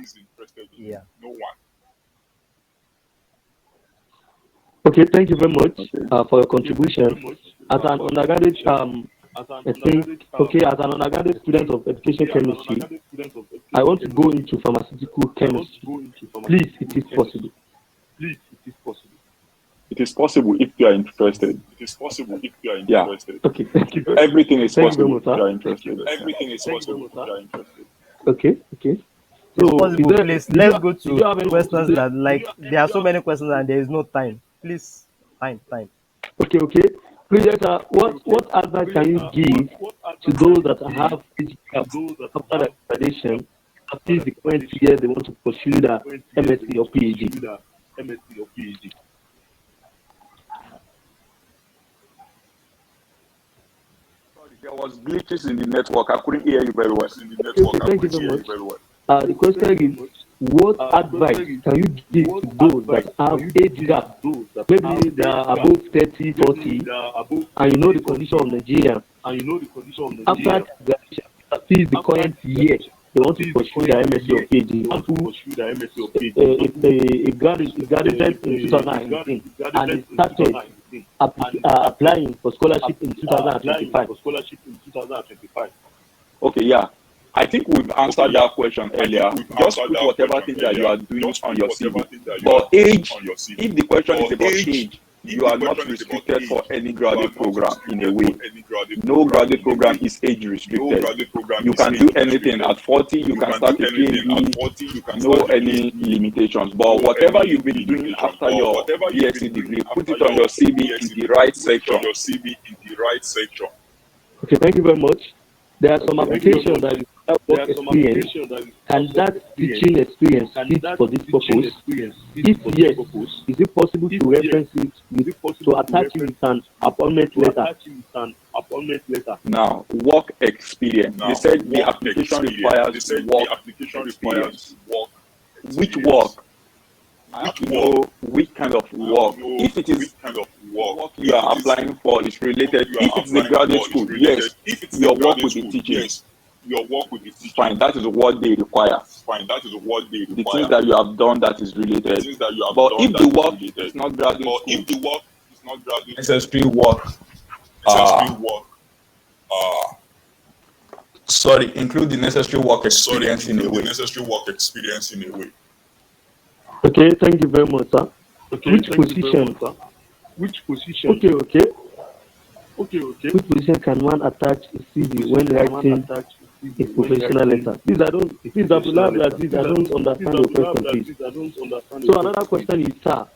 S4: Yeah.
S3: Okay, thank you very much for your contribution. As an undergraduate, I think, as an undergraduate student of education chemistry, I want to go into pharmaceutical chemistry. Please, it is possible.
S5: It is possible if you are interested. Yeah.
S3: Okay, thank you.
S5: Everything is
S3: Thank
S5: possible
S3: you
S5: if you are interested. Everything is possible if you are interested.
S3: Okay.
S4: So, please, let's go to questions that, like, there are so many questions and there is no time. Please, time.
S3: Okay. Please, what advice can you give to those that have after their graduation, after the current year they want to pursue the MSc or PhD?
S5: There was glitches in the network. I couldn't hear you very well.
S3: Okay, thank you very much. The question is, what advice can you give to those that have age gap? Maybe they are above 30, 40, and you know the condition of Nigeria. After graduation, still the current year, they want to pursue their MSc or PhD. If graduated in 2019 and it started applying for scholarship in 2025.
S5: Okay, yeah. I think we've answered that question earlier. Just put whatever thing that you are doing on your CV. But age, if the question is about age, you are not restricted for any graduate program in a way. No graduate program is age restricted. You can do anything at 40, you can start a PhD, no any limitations. But whatever you've been doing after your BSc degree, put it on your CV in the right section.
S3: Okay, thank you very much. There are some applications that you have work experience, and that teaching experience fits for this purpose. If yes, is it possible to reference it to attach it with an appointment letter?
S5: Now, work experience. They said the application requires work experience. Which work? I have to know which kind of work. If it is work you are applying for is related, if it's a graduate school, yes, your work will be teaching. Fine, that is what they require. The things that you have done that is related. But if the work is not graduate school, necessary work, include the necessary work experience in a way.
S3: Okay, thank you very much, sir. Which position? Okay. Which position can one attach a CV when writing a professional letter? Please, I don't understand your question, please. So another question is, sir,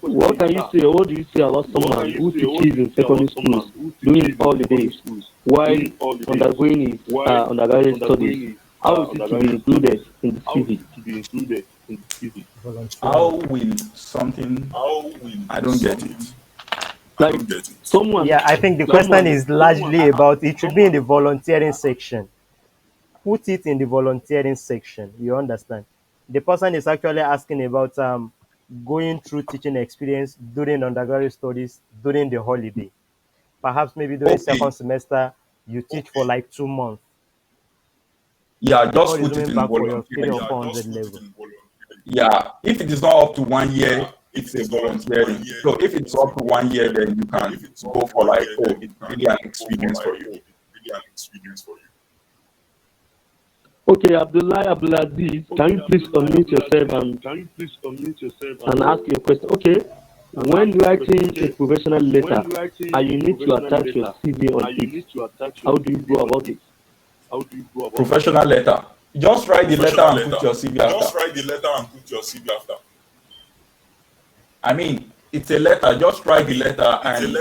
S3: what can you say, or what do you say about someone who teaches in secondary schools during holidays while undergoing his undergraduate studies? How is it to be included in the CV?
S5: How will something? I don't get it.
S3: Like someone.
S4: Yeah, I think the question is largely about it should be in the volunteering section. Put it in the volunteering section. You understand? The person is actually asking about going through teaching experience during undergraduate studies during the holiday. Perhaps maybe during second semester you teach for like 2 months.
S5: Yeah,
S4: Before
S5: just put it
S4: resuming
S5: in
S4: back for your 3 or
S5: volunteering.
S4: 400 level.
S5: Yeah, if it is not up to 1 year, it's a volunteering. So if it's up to 1 year, then you can go for like, oh, it's really an experience for you.
S3: Okay, Abdulaziz, can you please unmute yourself and ask your question? Okay, when writing a professional letter and you need to attach your CV on it, how do you go about it?
S5: Professional letter. Just write the letter and put your CV after. I mean, it's a letter. Just write the letter and.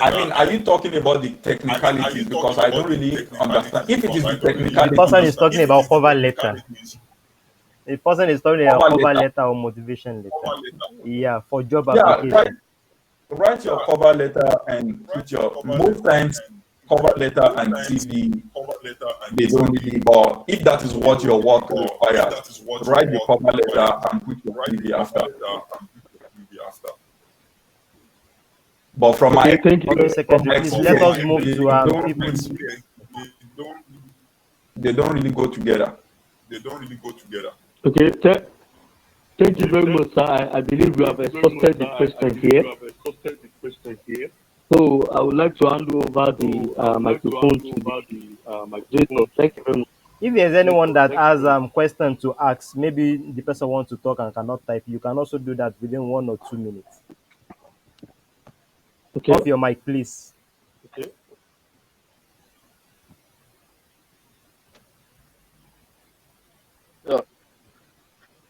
S5: I mean, are you talking about the technicalities? Because I don't really understand. If it is the technicalities,
S4: The person is talking about cover letter. The person is talking about cover letter or motivation letter. Yeah, for job application.
S5: Write your cover letter and put your. Most times, cover letter and CV, they don't really. But if that is what your work requires, write the cover letter and put your CV after. But from my
S3: thank you.
S4: Please let us move to people.
S5: They don't really go together.
S3: Okay, thank you very much, sir. I believe we have exhausted the question here. So I would like to hand over the microphone to the moderator. Thank you very much.
S4: If there's anyone that has question to ask, maybe the person wants to talk and cannot type, you can also do that within 1 or 2 minutes.
S3: Okay.
S4: Off your mic, please.
S3: Okay.
S6: Yeah.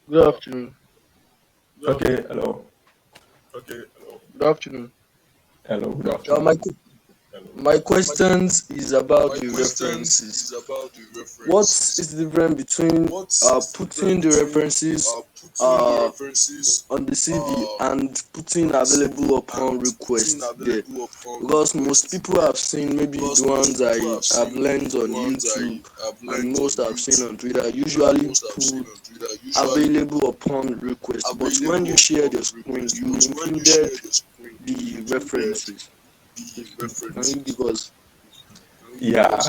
S6: Good afternoon.
S5: Okay, hello.
S6: Good afternoon.
S5: Hello, good afternoon.
S6: My questions is about the references. What is the difference between putting the references on the CV and putting available upon request there, because most people have seen maybe the ones I have learned on YouTube and most I've seen on Twitter usually put available upon request, but when you shared your screen you included the references. Can you give us?
S5: Yeah.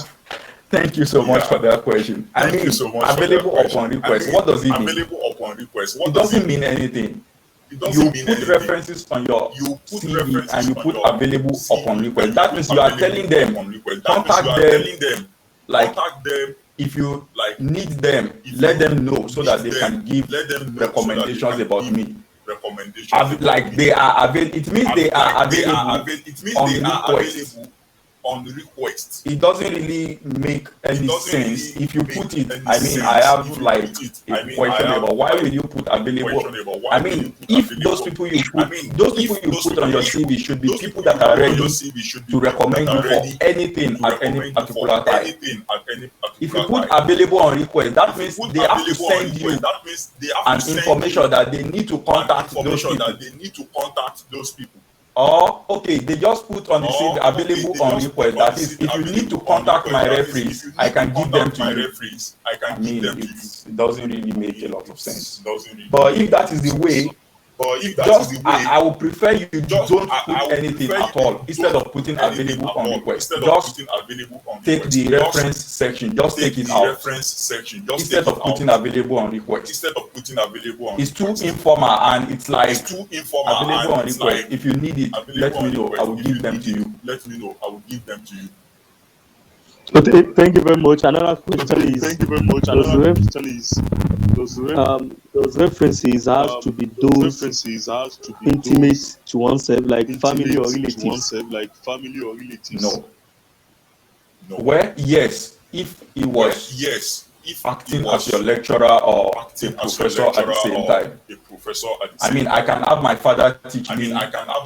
S5: Thank you so much for that question. I mean, available upon request. What does it mean? It doesn't mean anything. You put references on your CV and you put available upon request. That means you are telling them, contact them. Like, if you need them, let them know so that they can give recommendations about me. Like they are available. It means they are available on request. It doesn't really make any sense if you put it. I mean, I have like a question about why will you put available. I mean, if those people you put on your CV should be people that are ready to recommend you for anything at any particular time. If you put available on request, that means they have to send you an information that they need to contact those people. Or okay, they just put on the CV available on request. That is, if you need to contact my referees, I can give them to you. I mean, it doesn't really make a lot of sense. But if that is the way, I would prefer you don't put anything at all instead of putting available on request. Just take the reference section, just take it out instead of putting available on request. It's too informal and it's like available on request. If you need it, let me know. I will give them to you.
S3: Okay, thank you very much. Another question is, those references has to be those intimate to oneself, like family or relatives?
S5: No. Well, yes, if he was acting as your lecturer or a professor at the same time. I mean, I can have my father teach me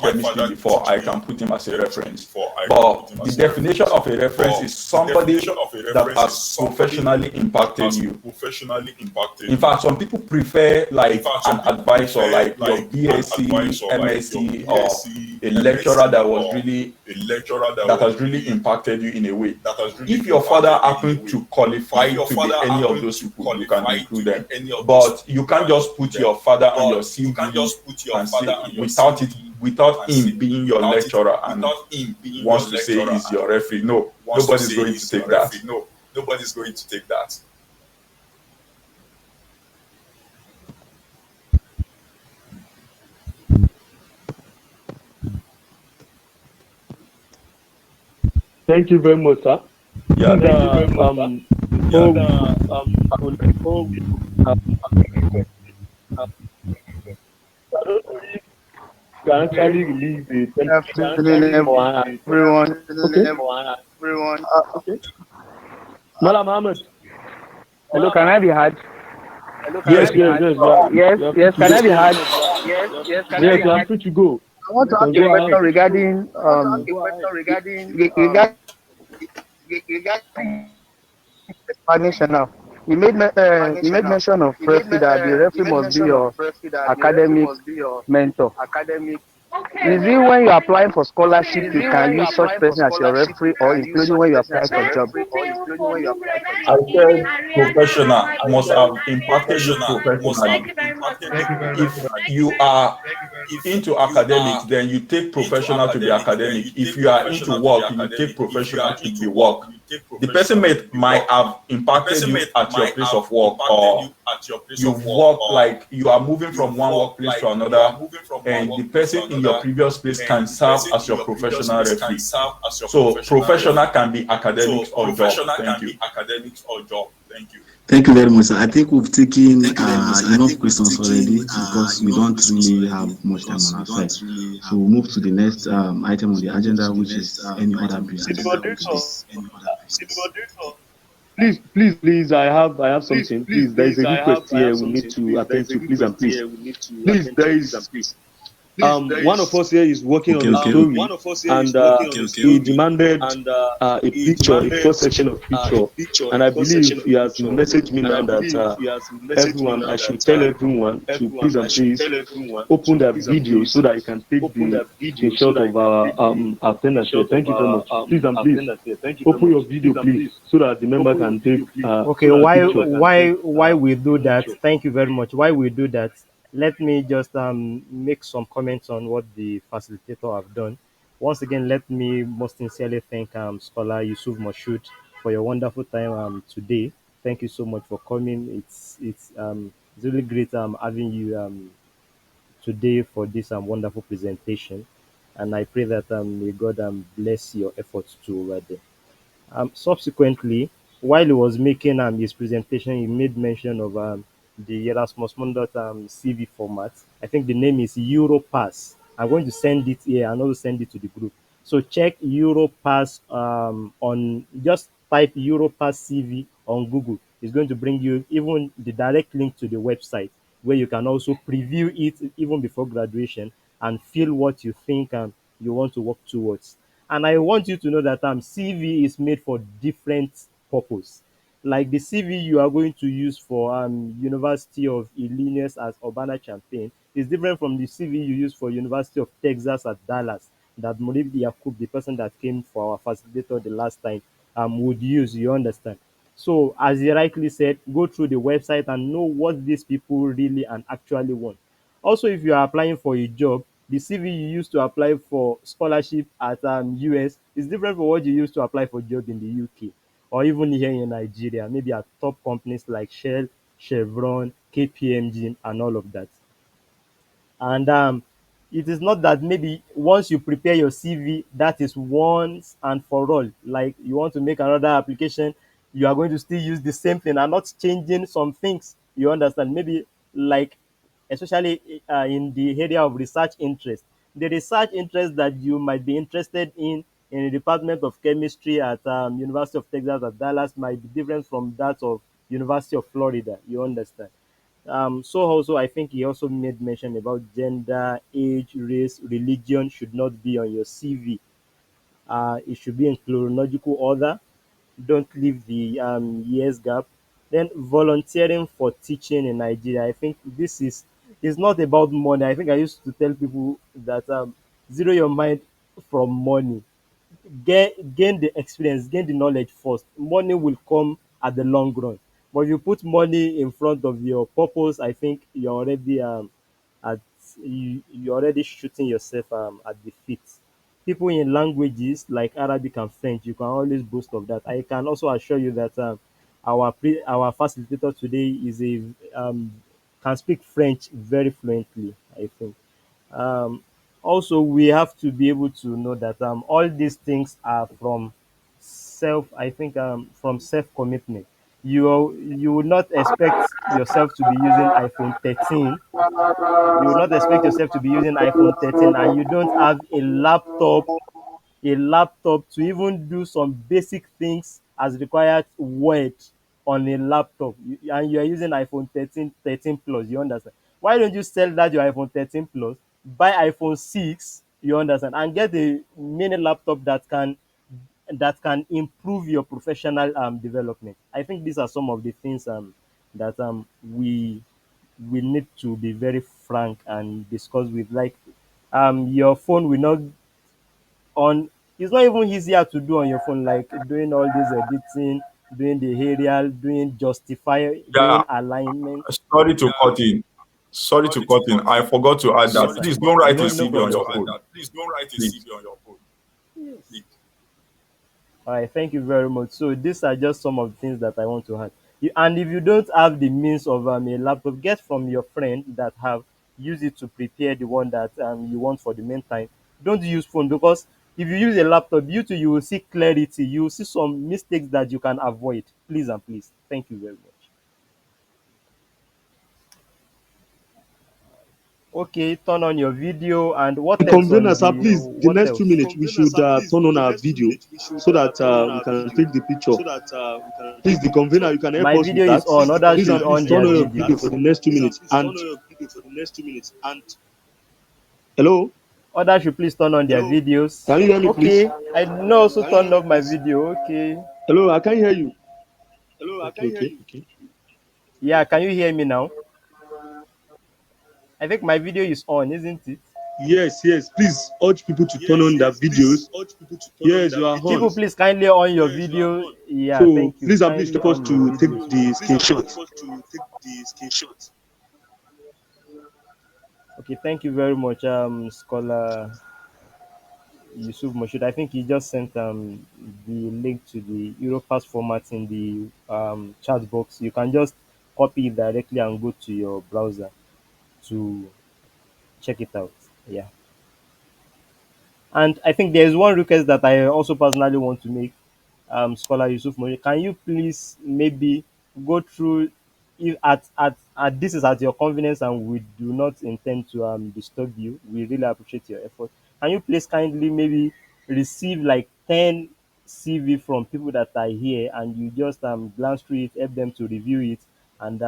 S5: chemistry before I can put him as a reference. But the definition of a reference is somebody that has professionally impacted you. In fact, some people prefer like an advisor, like your BSc, MSc, or a lecturer that has really impacted you in a way. If your father happened to qualify to be any of those people, you can include them. But you can't just put your father on your CV and say without him being your lecturer and wants to say he's your referee. No, nobody's going to take that.
S3: Thank you very much, sir.
S5: Yeah,
S3: can actually release the
S7: everyone.
S3: Okay. Malam Ahmed.
S7: Hello, can I be heard?
S3: Yes.
S7: Yes. Can I be heard? Yes.
S3: Yes, you are free to go.
S7: I want to ask a question regarding explanation now. You made mention of referee, that the referee must be your academic mentor. Is it when you're applying for scholarship you can use such person as your referee, or including when you apply for job?
S5: I said professional must have impacted you professionally. If you are into academics, then you take professional to be academic. If you are into work, you take professional to be work. The person might have impacted you at your place of work, or you've worked, like you are moving from one workplace to another, and the person in your previous place can serve as your professional referee. So professional can be academics or job. Thank you.
S1: Thank you very much, sir. I think we've taken enough questions already, because we don't really have much time on our side. So we'll move to the next item on the agenda, which is any other business.
S3: Please, I have something. Please, there is a request here we need to attend to. Please, there is one of us here is working on
S1: Okay,
S3: a
S1: okay,
S3: story, and he demanded a picture, a cross section of picture, and I believe he has messaged me now that everyone, I should tell everyone to please and please open their video so that you can take the screenshot of our attendance here. Thank you very much. Please and please open your video, please, so that the member can take
S4: Okay, why we do that? Thank you very much. Why we do that? Let me just make some comments on what the facilitator have done. Once again, let me most sincerely thank scholar Yusuff Moshood for your wonderful time today. Thank you so much for coming. It's really great having you today for this wonderful presentation, and I pray that may God bless your efforts too over there. Subsequently, while he was making his presentation, he made mention of the Erasmus Mundot CV format. I think the name is Europass. I'm going to send it here and also send it to the group. So check Europass on, just type Europass CV on Google. It's going to bring you even the direct link to the website where you can also preview it even before graduation and feel what you think you want to work towards. And I want you to know that CV is made for different purpose. Like the CV you are going to use for University of Illinois as Urbana Champaign is different from the CV you use for University of Texas at Dallas that Murib Yakub, the person that came for our facilitator the last time, would use. You understand? So, as he rightly said, go through the website and know what these people really and actually want. Also, if you are applying for a job, the CV you use to apply for scholarship at US is different from what you use to apply for job in the UK or even here in Nigeria, maybe at top companies like Shell, Chevron, KPMG, and all of that. And it is not that maybe once you prepare your CV, that is once and for all. Like you want to make another application, you are going to still use the same thing and not changing some things. You understand? Maybe like, especially in the area of research interest, the research interest that you might be interested in the Department of Chemistry at University of Texas at Dallas might be different from that of University of Florida. You understand? So also, I think he also made mention about gender, age, race, religion should not be on your CV. It should be in chronological order. Don't leave the years gap. Then volunteering for teaching in Nigeria. I think this is not about money. I think I used to tell people that zero your mind from money. Gain the experience, gain the knowledge first. Money will come at the long run. But if you put money in front of your purpose, I think at you're already shooting yourself at the feet. People in languages like Arabic and French, you can always boast of that. I can also assure you that our facilitator today is a can speak French very fluently, I think. Um, Also, we have to be able to know that all these things are from I think from self commitment. You would not expect yourself to be using iPhone 13. You will not expect yourself to be using iPhone 13 and you don't have a laptop to even do some basic things as required Word on a laptop, and you are using iPhone 13 plus. You understand? Why don't you sell that your iPhone 13 plus, buy iPhone 6, you understand, and get a mini laptop that can improve your professional development. I think these are some of the things that we need to be very frank and discuss with. Like your phone will not on it's not even easier to do on your phone, like doing all this editing, doing the aerial, doing justify,
S5: Yeah,
S4: doing alignment.
S5: sorry to cut in. Sorry to cut in. I forgot to add
S4: Yes,
S5: that.
S4: sir.
S5: Please don't write a
S4: No
S5: CV on
S4: problem.
S5: your phone. Please.
S4: All right, thank you very much. So these are just some of the things that I want to add. And if you don't have the means of a laptop, get from your friend that have use it to prepare the one that you want for the meantime. Don't use phone, because if you use a laptop, you will see clarity. You will see some mistakes that you can avoid. Please and please. Thank you very much. Okay, turn on your video. And what
S3: The
S4: else on
S3: convener, sir,
S4: the
S3: please, the
S4: what
S3: next two
S4: else?
S3: minutes, we should turn on our video so that we can take the picture. Please, the convener, you can help
S4: My
S3: us with
S4: video is
S3: that.
S4: on. Others
S3: Please and
S4: should
S3: please
S4: on
S3: turn
S4: their
S3: on your
S4: video.
S3: video for the next 2 minutes. And Hello?
S4: Others should please turn on their videos.
S3: Can you hear me, please?
S4: Okay, I did not also turn off my video. Okay.
S3: Hello, I can't hear you. Okay.
S4: Yeah, can you hear me now? I think my video is on, isn't it?
S3: Yes. Please urge people to turn on their videos. Yes, you are
S4: People,
S3: on.
S4: please kindly on your video. Yeah,
S3: So
S4: thank you.
S3: please, please
S4: Kindly
S3: help us
S4: on your
S3: to take
S4: video.
S3: the screenshot.
S4: Okay, thank you very much, Scholar Yusuff Moshood. I think he just sent the link to the Europass format in the chat box. You can just copy it directly and go to your browser to check it out. Yeah. And I think there's one request that I also personally want to make, Scholar Yusuff Moshood. Can you please maybe go through if at this is at your convenience and we do not intend to disturb you. We really appreciate your effort. Can you please kindly maybe receive like 10 CV from people that are here and you just glance through it, help them to review it, and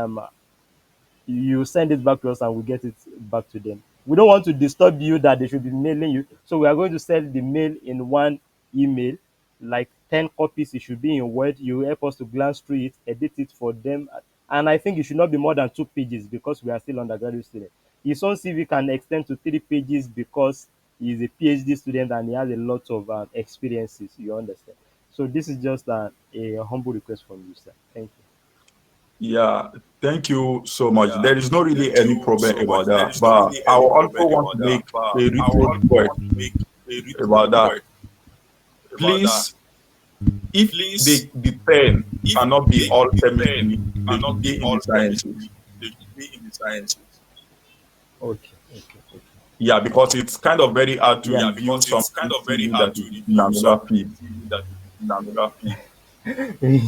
S4: you send it back to us and we get it back to them. We don't want to disturb you that they should be mailing you. So we are going to send the mail in one email, like 10 copies. It should be in Word. You help us to glance through it, edit it for them. And I think it should not be more than 2 pages because we are still undergraduate students. His own CV can extend to 3 pages because he is a PhD student and he has a lot of experiences. You understand? So this is just a humble request from you, sir. Thank you.
S5: Yeah, thank you so much. There is not really any problem about that, but I also want to make a written request about that. Please, if the 10 cannot be all chemistry, they should be in the sciences.
S4: Okay.
S5: Yeah, because it's kind of very hard to
S4: Yeah.
S5: review something CV that is in another field.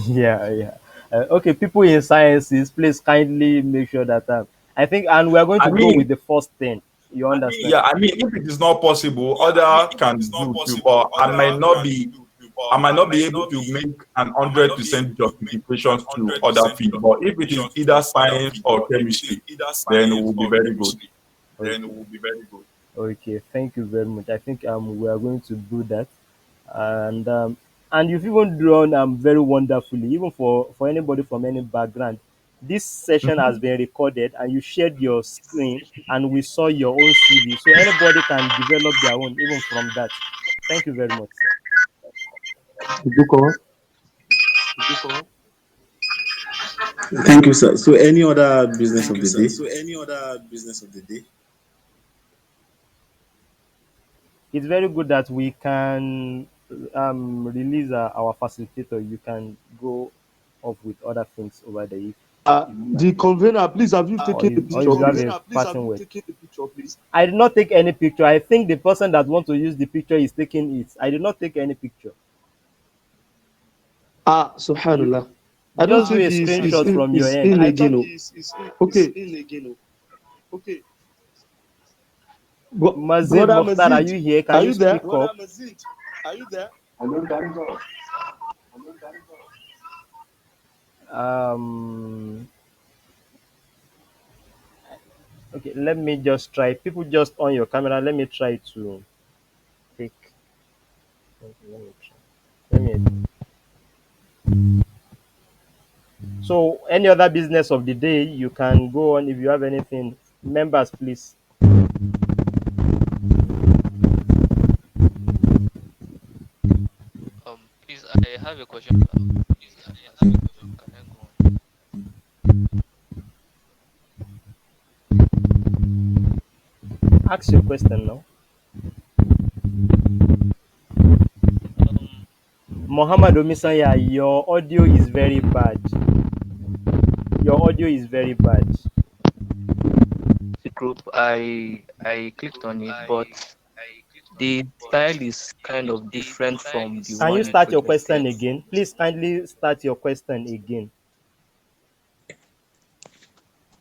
S4: Yeah. Okay, people in sciences, please kindly make sure that I think, and we are going
S5: I
S4: to go with
S5: mean,
S4: the first 10. You understand?
S5: yeah, I mean, if it is not possible, other can do too, but I might not be able to make an 100% justifications to other field. But if it is either science or chemistry, then it will be very good.
S4: Okay. Okay, thank you very much. I think we are going to do that, and you've even drawn very wonderfully, even for anybody from any background. This session has been recorded, and you shared your screen, and we saw your own CV. So anybody can develop their own, even from that. Thank you very much, sir.
S1: Thank you, sir. So, any other business of the day?
S4: It's very good that we can release our facilitator. You can go off with other things over there if you
S3: The convener, please, have you
S4: or
S3: taken the
S4: if
S3: picture,
S4: you have
S3: please?
S4: a passing word. I did not take any picture. I think the person that wants to use the picture is taking it. I did not take any picture. You
S3: Subhanallah. I don't
S4: just do
S3: think
S4: a screenshot from your
S3: he's
S4: end.
S3: in again. Okay.
S4: Mazid
S3: Brother
S4: Mokhtar, are
S3: Mazid,
S4: you here? Can
S3: are
S4: you
S3: you there?
S4: speak up? Um. Okay, let me just try. People just on your camera. Let me try to take. Let me try. Let me. So, any other business of the day, you can go on if you have anything. Members, please.
S8: Please, I have a question, sir. Can I go on?
S4: Ask your question now.
S8: Um,
S4: Mohammed Omisanya, your audio is very bad. Your audio is very bad.
S8: the group, I clicked on it, but the style is kind of different from the
S4: Can you
S8: one you
S4: start your question
S8: projected.
S4: again? Please kindly start your question again.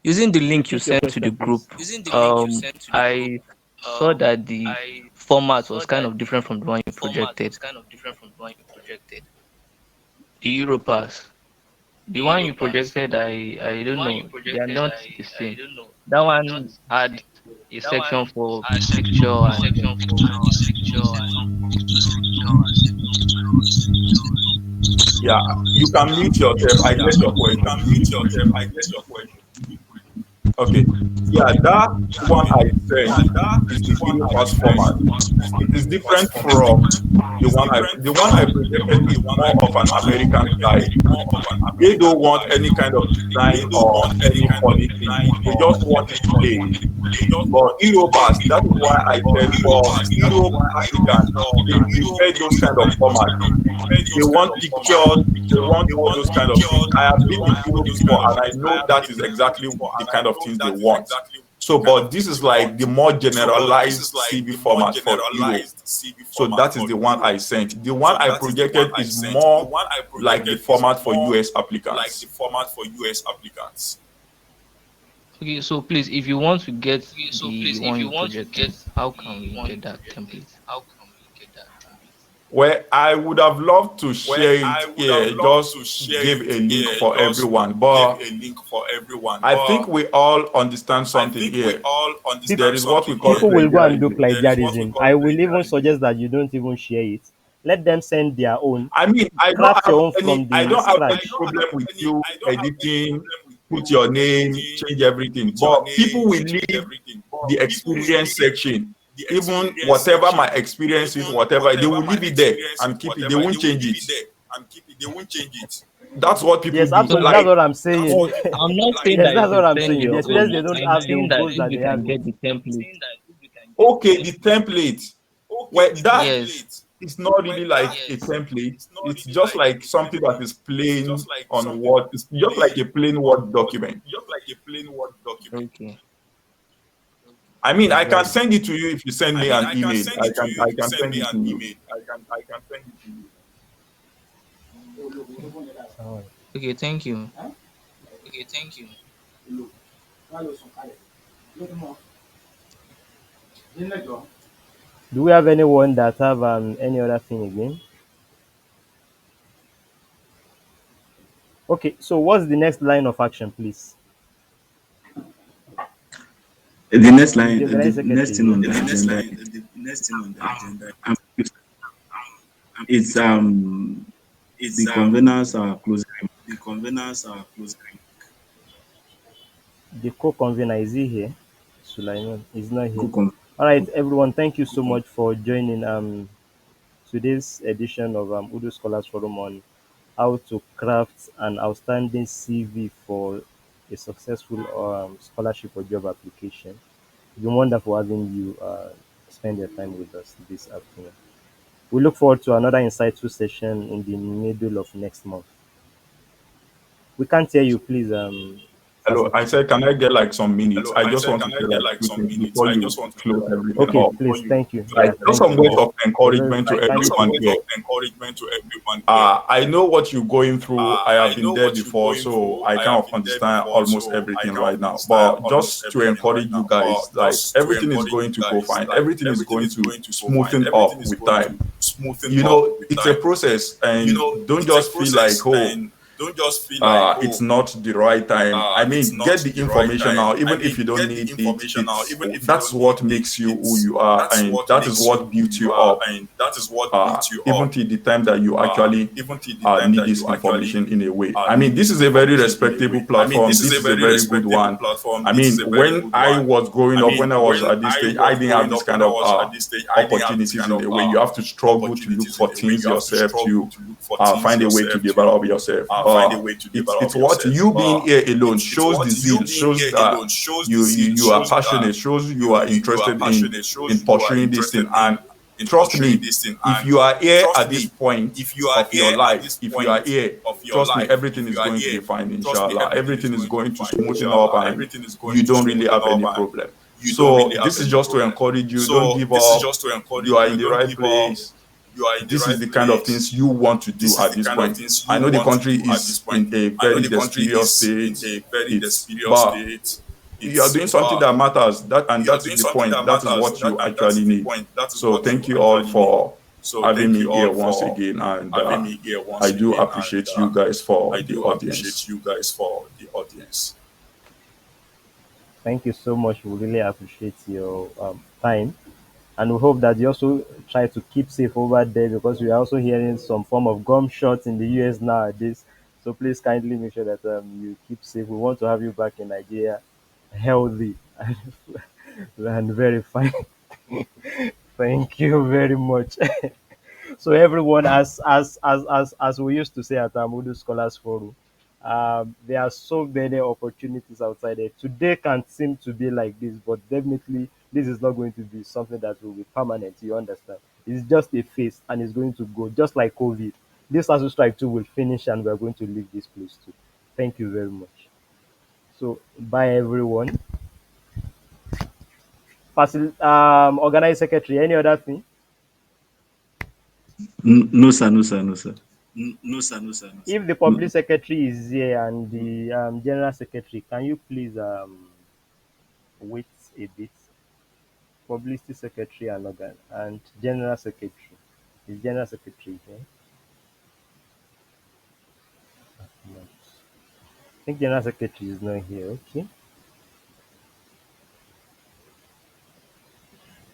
S8: Using the link you
S4: Repeat your
S8: sent to the
S4: question, please.
S8: group, I saw that the format was kind of different from the one you projected. The Europass. The one you projected, I don't know. They are not the same. That one had a section for picture and
S5: Yeah, you can mute yourself. I get your question. Okay. Yeah, that one I sent is the U.S. format. It is different from the one I projected is more of an American style. They don't want any kind of design or any funny thing. They just want it plain. But Eurobars, that is why I said for Europe applicants, they prefer those kind of formats. They want pictures, they want all those kind of things. I have been in Europe before and I know that is exactly the kind of things they want. So, but this is like the more generalized CB format for Europe. So that is the one I sent. The one I projected is more like the format for US applicants.
S8: okay. So please, if you want to get the one you projected, how can we get that template?
S5: Well, I would have loved to share it here, just give a link for everyone. But I think we all understand something here. There is what we call
S4: People will go and do
S5: plagiarism.
S4: plagiarism. I will even suggest that you don't even share it. Let them send their own.
S5: I mean,
S4: Craft your own from
S5: I
S4: the
S5: don't have any
S4: scratch.
S5: problem with you editing, put your name, change everything. But people will leave the experience section. Even whatever my experience is, whatever, they will leave it there and keep it. They won't change it. That's what people
S4: Yes,
S5: do.
S4: absolutely. That's
S5: Like,
S4: what I'm saying.
S8: No, I'm not saying
S4: Yes,
S8: that
S4: that's
S8: if you
S4: what I'm
S8: send
S4: saying. The
S8: your
S4: experience
S8: own.
S4: they don't
S8: I'm
S4: have, they
S8: saying
S4: will
S8: that
S4: boast
S8: if
S4: that
S8: we
S4: they have
S8: can
S4: it.
S8: get the template.
S5: okay, the template. Well, that
S8: Yes.
S5: is not really like a template. It's just like something that is plain on Word. It's just like a plain Word document.
S8: Okay.
S5: I mean, I can
S4: Exactly.
S5: send it to you if you send me an email. I can send it to you.
S4: All right.
S8: Okay. Thank you.
S4: Do we have anyone that have any other thing again? Okay, so what's the next line of action, please?
S1: The next
S4: Is
S1: line,
S4: the
S1: the
S4: organizing secretary
S1: next thing
S4: here?
S1: on the agenda, um, it's the conveners are closing.
S4: The co-convener, is he here? Sulaiman is not here.
S1: Remarks.
S4: All right, everyone, thank you so much for joining today's edition of Udo Scholars Forum on how to craft an outstanding CV for a successful scholarship or job application. It's been wonderful having you spend your time with us this afternoon. We look forward to another insightful session in the middle of next month. We can't hear you, please,
S5: Hello, I
S4: Fasaki.
S5: said, can I get like some minutes? I just want to say like 2 things before you close everything
S4: Okay,
S5: up.
S4: please, thank you.
S5: Like
S4: Yeah,
S5: just
S4: thank
S5: some
S4: you.
S5: words of
S4: We're very
S5: encouragement to
S4: kindly
S5: everyone here. I know what you're going through. I have been there before, so I kind of understand almost everything right now. But just to encourage you guys, like everything is going to go fine. Everything is going to smoothen up with time. It's a process, and don't just feel like, oh, it's not the right time. I mean, get the information now, even if you don't need it. That's what makes you who you are, and that is what built you up. Even till the time that you actually need this information in a way. I mean, this is a very respectable platform. This is a very good one. I mean, when I was growing up, when I was at this stage, I didn't have this kind of opportunities in a way. You have to struggle to look for things yourself, to find a way to develop yourself. It's what you being here alone shows the zeal, shows that you are passionate, shows you are interested in pursuing this thing. And trust me, if you are here at this point of your life, if you are here, trust me, everything is going to be fine, inshallah. Everything is going to smoothen up and you don't really have any problem. So this is just to encourage you. Don't give up. You are in the right place. This is the kind of things you want to do at this point. I know the country is in a very mysterious state. But you are doing something that matters. That is the point. That is what you actually need. So thank you all for having me here once again, and I do appreciate you guys for the audience.
S4: Thank you so much. We really appreciate your time. And we hope that you also try to keep safe over there because we are also hearing some form of gunshots in the US nowadays. So please kindly make sure that you keep safe. We want to have you back in Nigeria healthy and very fine. Thank you very much. So everyone, as we used to say at Amudu Scholars Forum, there are so many opportunities outside there. Today can seem to be like this, but definitely this is not going to be something that will be permanent. You understand? It's just a phase, and it's going to go just like COVID. This ASU strike too will finish, and we are going to leave this place too. Thank you very much. So bye everyone. Organize secretary. Any other thing?
S1: No, sir, no, sir, no, sir.
S4: If the
S1: No.
S4: public secretary is here and the general secretary, can you please wait a bit? Publicity secretary and organ and general secretary. Is general secretary here? No. I think general secretary is not here. Okay.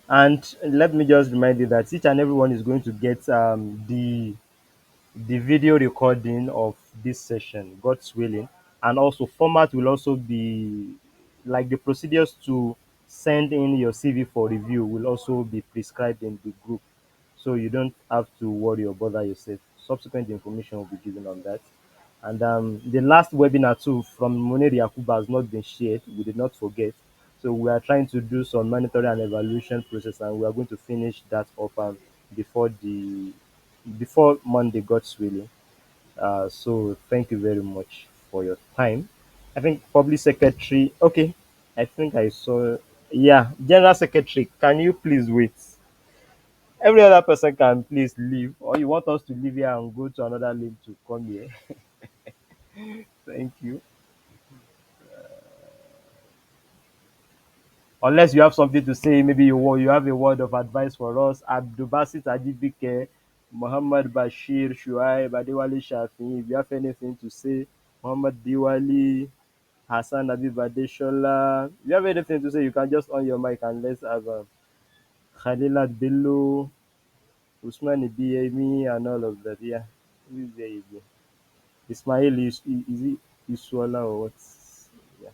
S4: And let me just remind you that each and everyone is going to get the video recording of this session, God's willing, and also format will also be like the procedures to send in your CV for review will also be prescribed in the group, so you don't have to worry or bother yourself. Subsequent information will be given on that. And the last webinar too from Moneri Yakuba has not been shared. We did not forget. So we are trying to do some monitoring and evaluation process, and we are going to finish that up before the before Monday, God's willing. So thank you very much for your time. I think public secretary. Okay, I think I saw. Yeah, general secretary. Can you please wait? Every other person can please leave, or you want us to leave here and go to another link to come here? Thank you. Unless you have something to say, maybe you have a word of advice for us. Abdulbasit Ajibike, Muhammad Bashir, Shuaib, Adewale Shafi. If you have anything to say, Muhammad Diwali, Hassan Abib Adeshola. If you have anything to say, you can just on your mic and let's have Khalilat Bello, Usman Ibiyemi, and all of that. Yeah, who is there again? Ismail is it Iswala or what? Yeah.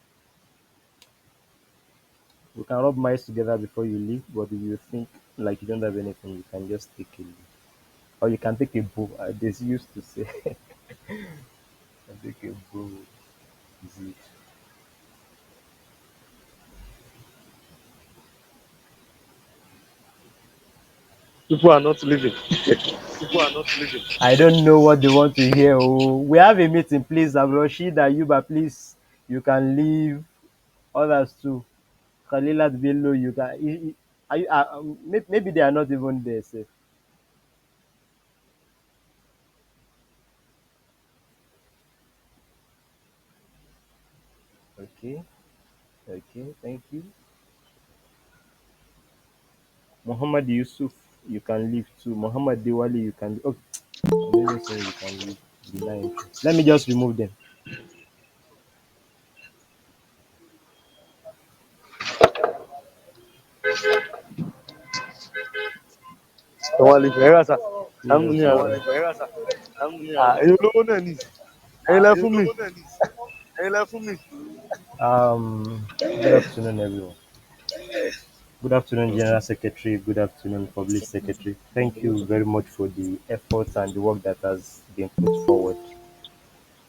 S4: We can rub minds together before you leave, but if you think like you don't have anything, you can just take a leave. Or you can take a bow. There's used to say, take a bow. Is it?
S3: People are not living.
S4: I don't know what they want to hear. Oh, we have a meeting, please. Rashid Ayuba, please. You can leave. Others too. Khalilat Bello, you can. Maybe they are not even there. Sir. Okay. Okay. Thank you. Muhammad Yusuf, you can leave too. Muhammad Diwali, you can. Oh, I'm even saying you can leave. Deny entry. Let me just remove them.
S3: Wọ́n lè fẹ́ rà sà.
S4: Please
S3: Àmú ní
S4: just
S3: àrà.
S4: remove.
S3: Ẹ̀yin olówó náà ni. Ẹ̀yin lẹ fún mi.
S4: Good afternoon, everyone. Good afternoon, General Secretary. Good afternoon, Public Secretary. Thank you very much for the efforts and the work that has been put forward.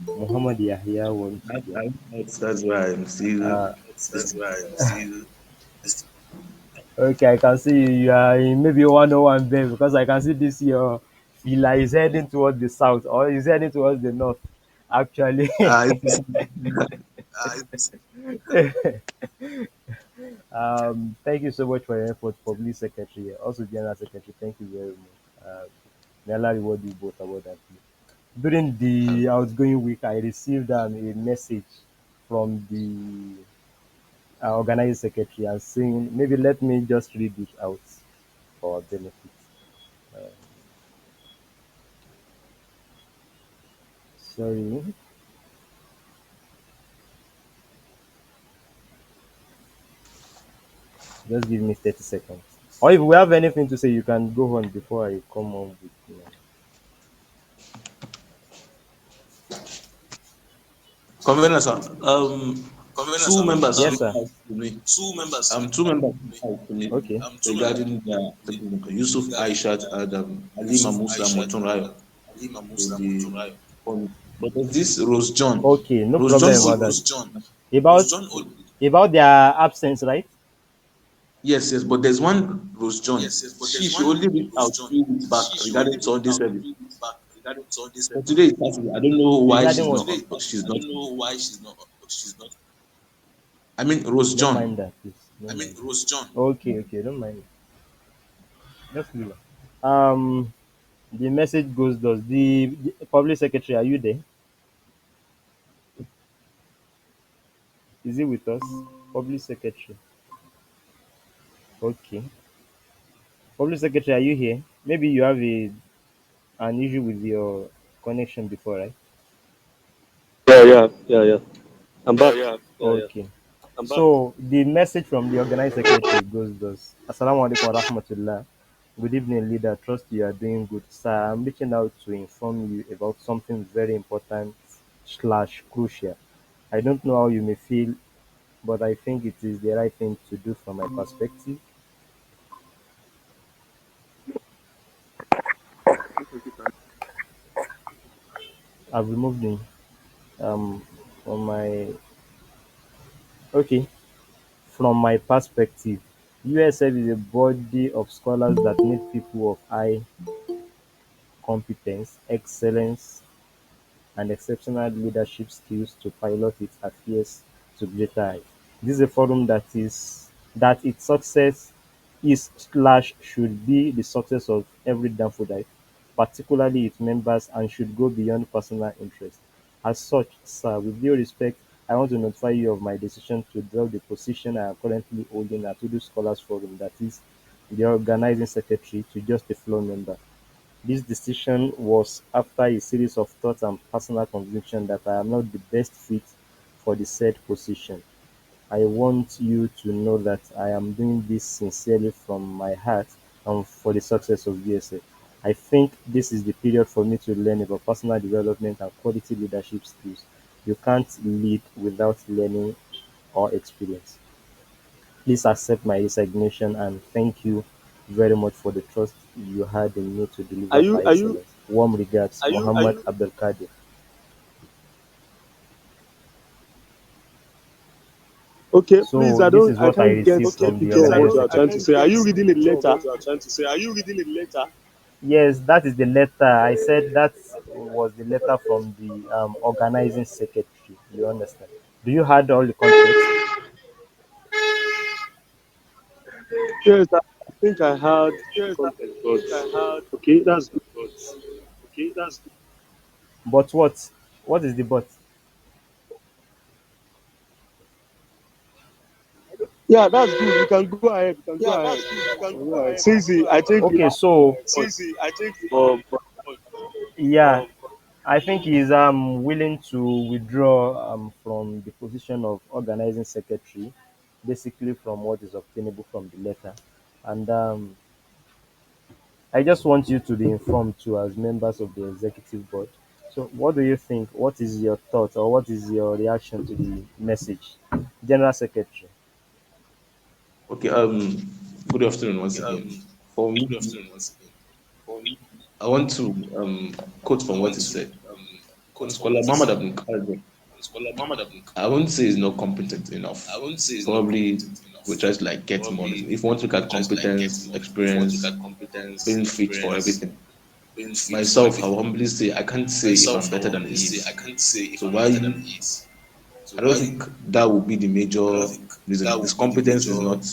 S4: Muhammad Yahya once again.
S1: That's why I'm still.
S4: Uh, okay, I can see you are in maybe 101 there because I can see this your fila is heading towards the south or is heading towards the north. Actually,
S1: It's,
S4: thank you so much for your effort, Public Secretary, also General Secretary. Thank you very much. May Allah reward you both about that. During the outgoing week, I received a message from the organizing secretary and saying, maybe let me just read it out for our benefit. Sorry. Just give me 30 seconds. Or if we have anything to say, you can go on before I come on with
S1: Convener, sir. Two members
S4: Yes,
S1: reached
S4: sir.
S1: out to me. Two members reached out to me
S4: Okay.
S1: regarding Yusuf Aishat and Halima Musa Motunrayo to be on. But there's this Rose John.
S4: Okay, no
S1: Rose John
S4: problem about
S1: only.
S4: that. About their absence, right?
S1: Yes, but there's one Rose John. She only reached out 2 weeks back regarding Sunday service. But today is Saturday. I don't know why
S4: Regarding what?
S1: she's not. I mean Rose
S4: Don't
S1: John.
S4: mind that, please. Don't mind that. Okay, okay, don't mind it. Just leave it. The message goes thus. The public secretary, are you there? Is he with us? Public secretary. Okay. Public secretary, are you here? Maybe you have an issue with your connection before, right?
S3: Yeah. I'm back.
S4: Okay. So the message from the organized secretary goes thus. Assalamu alaikum wa rahmatullah. Good evening, leader. Trust you are doing good. Sir, I'm reaching out to inform you about something very important slash crucial. I don't know how you may feel, but I think it is the right thing to do from my perspective. I've removed him from my okay. From my perspective, U.S.F is a body of scholars that need people of high competence, excellence, and exceptional leadership skills to pilot its affairs to greater heights. This is a forum that its success is slash should be the success of every Danfodite, particularly its members, and should go beyond personal interest. As such, sir, with due respect, I want to notify you of my decision to drop the position I am currently holding at Udu Scholars Forum, that is, the organizing secretary, to just a floor member. This decision was after a series of thoughts and personal conviction that I am not the best fit for the said position. I want you to know that I am doing this sincerely from my heart and for the success of USF. I think this is the period for me to learn about personal development and quality leadership skills. You can't lead without learning or experience. Please accept my resignation and thank you very much for the trust you had in me to
S3: Are
S4: deliver
S3: you
S4: by
S3: are you
S4: excellence. Warm regards, Muhammad Abdelkadir.
S3: okay? Please,
S4: So this is
S3: I
S4: what I
S3: can't get
S4: received
S3: a
S4: from the
S3: picture of what
S4: organizing
S3: you are trying to
S4: secretary.
S3: say. Are you reading a letter?
S4: Yes, that is the letter. I said that was the letter from the organizing secretary. You understand? Do you had all the context?
S3: Yes, I think I had the content, but okay, that's good.
S4: But what? What is the but?
S3: Yeah, that's good. You can go ahead. You can go ahead. You can go ahead. Since I think you
S4: Okay,
S3: have
S4: so
S3: but
S4: yeah, I think he's willing to withdraw from the position of organizing secretary, basically from what is obtainable from the letter. And I just want you to be informed too as members of the executive board. So what do you think? What is your thought or what is your reaction to the message? General Secretary.
S1: Okay. Good afternoon once again. For me, I want to quote from what he said. Scholar Muhammad Abdul Qadir, I won't say he's not competent enough. Probably we try to like get more. If you want to look at competence, experience, being fit for everything. Myself, I will humbly say I can't say if I'm better than he is. So why I don't think that would be the major reason. His competence is not.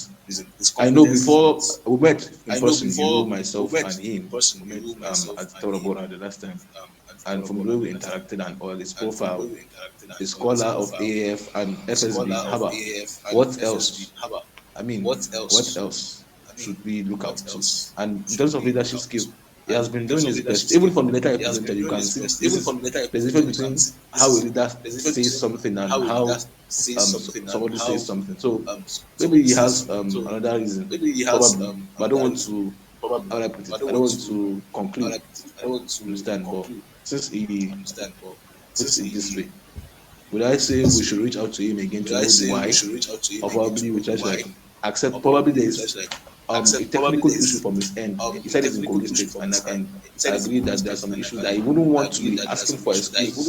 S1: I know before we met in person, myself, and him. We met at Torabora the last time, and from the way we interacted and all his profile, a scholar of AF and FSB. Haba, what else? I mean, what else should we look up to? And in terms of leadership skill, he has been doing his best. Even from the letter he presented, you can see this is there's a difference between how a leader says something and how somebody says something. So maybe he has another reason, probably, but I don't want to, how would I put it? I don't want to conclude, understand, but since he puts it this way, would I say we should reach out to him again to know the why? Or probably we try to like accept, probably there is a technical issue from his end. He said he's in Kogi State, and I can agree that there are some issues that he wouldn't want to be asking for excuse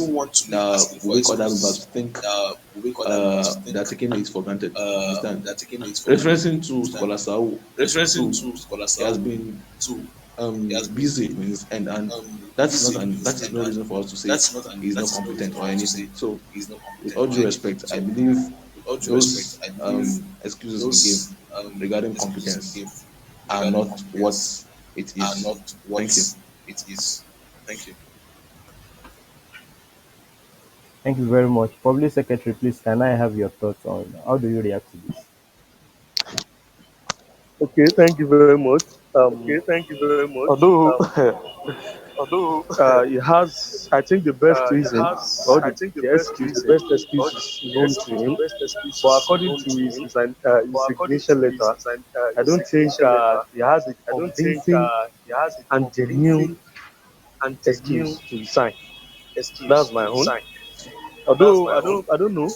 S1: that will make other members think they're taking it for granted. Understand? Referencing to Scholar Sao, too, he has been busy in his end, and that is no reason for us to say he's not competent or anything. So, with all due respect, I believe those excuses he gave regarding competence are not what it is. Thank you.
S4: Thank you very much. Public Secretary, please, can I have your thoughts on how do you react to this?
S3: Okay, thank you very much. Although he has, I think the best reason or the excuse, the best excuse is known to him. But according to his resignation letter, I don't think he has a convincing and genuine excuse to resign. That's my own. Although I don't know.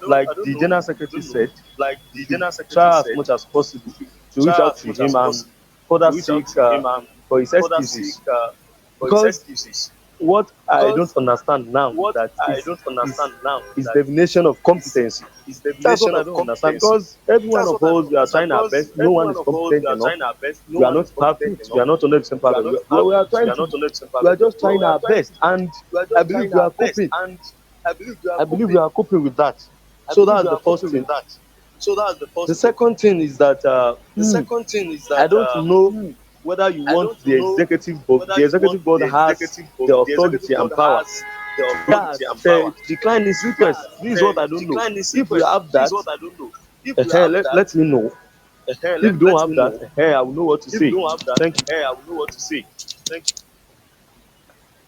S3: Like the general secretary said, he should try as much as possible to reach out to him and further seek for his excuses. Because what I don't understand now that is definition of competency. That's what I don't understand. Because every one of us, we are trying our best. No one is competent enough. We are not perfect. We are not 100% perfect. We are trying to. We are just trying our best, and I believe we are coping. I believe we are coping with that. So that's the first thing. The second thing is that I don't know whether you want the executive board. The executive board has the authority and power. Yes, decline his request. This is what I don't know. If you have that, let me know. If you don't have that, I will know what to say. Thank you.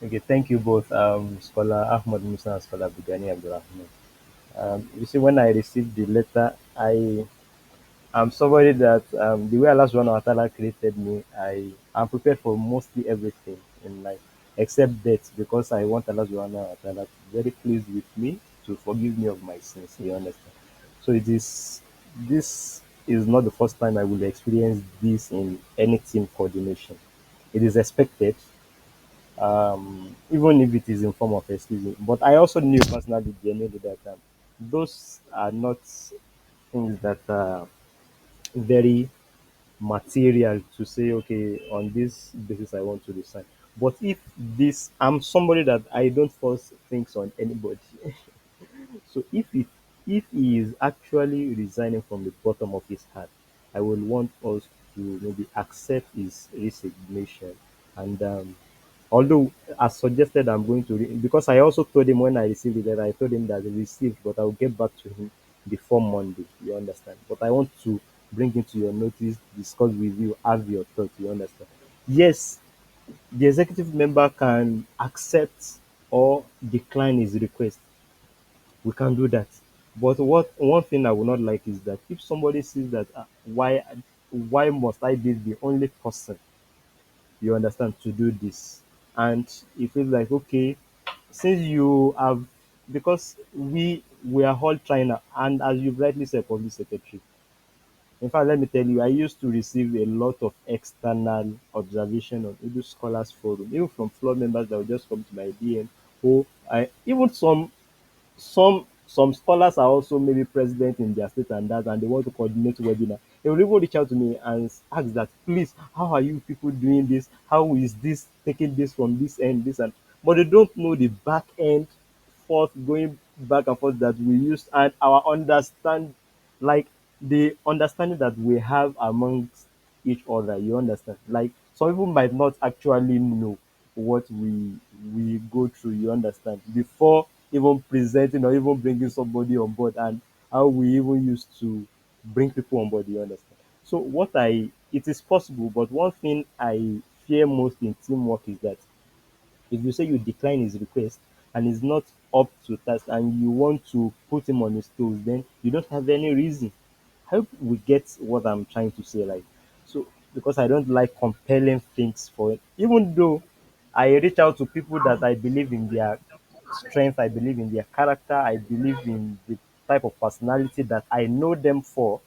S4: Okay, thank you both, Scholar Ahmad Musa and Scholar Bugani Abdulrahman. You see, when I received the letter, I'm somebody that the way Allah Subhanahu wa Taala created me, am prepared for mostly everything in life except death because I want Allah Subhanahu wa Taala to be very pleased with me to forgive me of my sins. You understand? So this is not the first time I will experience this in any team coordination. It is expected, even if it is in form of excuse. But I also knew personally, genuinely, that those are not things that are very material to say, okay, on this basis I want to resign. But if this, I'm somebody that I don't force things on anybody. So if he is actually resigning from the bottom of his heart, I will want us to maybe accept his resignation. And although as suggested, I'm going to because I also told him when I received it that I told him that I received, but I'll get back to him before Monday. You understand? But I want to bring into your notice, discuss with you, have your thoughts. You understand? Yes, the executive member can accept or decline his request. We can do that. But what one thing I would not like is that if somebody sees that why must I be the only person, you understand, to do this, and it feels like, okay, since you have, because we are all trying, and as you rightly said, public secretary, in fact, let me tell you, I used to receive a lot of external observation on Edu Scholars Forum, even from floor members that would just come to my DM, who I even some scholars are also maybe president in their state and that, and they want to coordinate webinar. They will even reach out to me and ask that, please, how are you people doing this? How is this taking this from this end, this and, but they don't know the back end forth going back and forth that we use and our understand, like the understanding that we have amongst each other. You understand? Like some people might not actually know what we go through. You understand? Before even presenting or even bringing somebody on board, and how we even used to bring people on board. You understand? So what I it is possible, but one thing I fear most in teamwork is that if you say you decline his request and he's not up to task and you want to put him on his toes, then you don't have any reason. I hope we get what I'm trying to say. Like, so because I don't like compelling things for it, even though I reach out to people that I believe in their strength, I believe in their character, I believe in the type of personality that I know them for,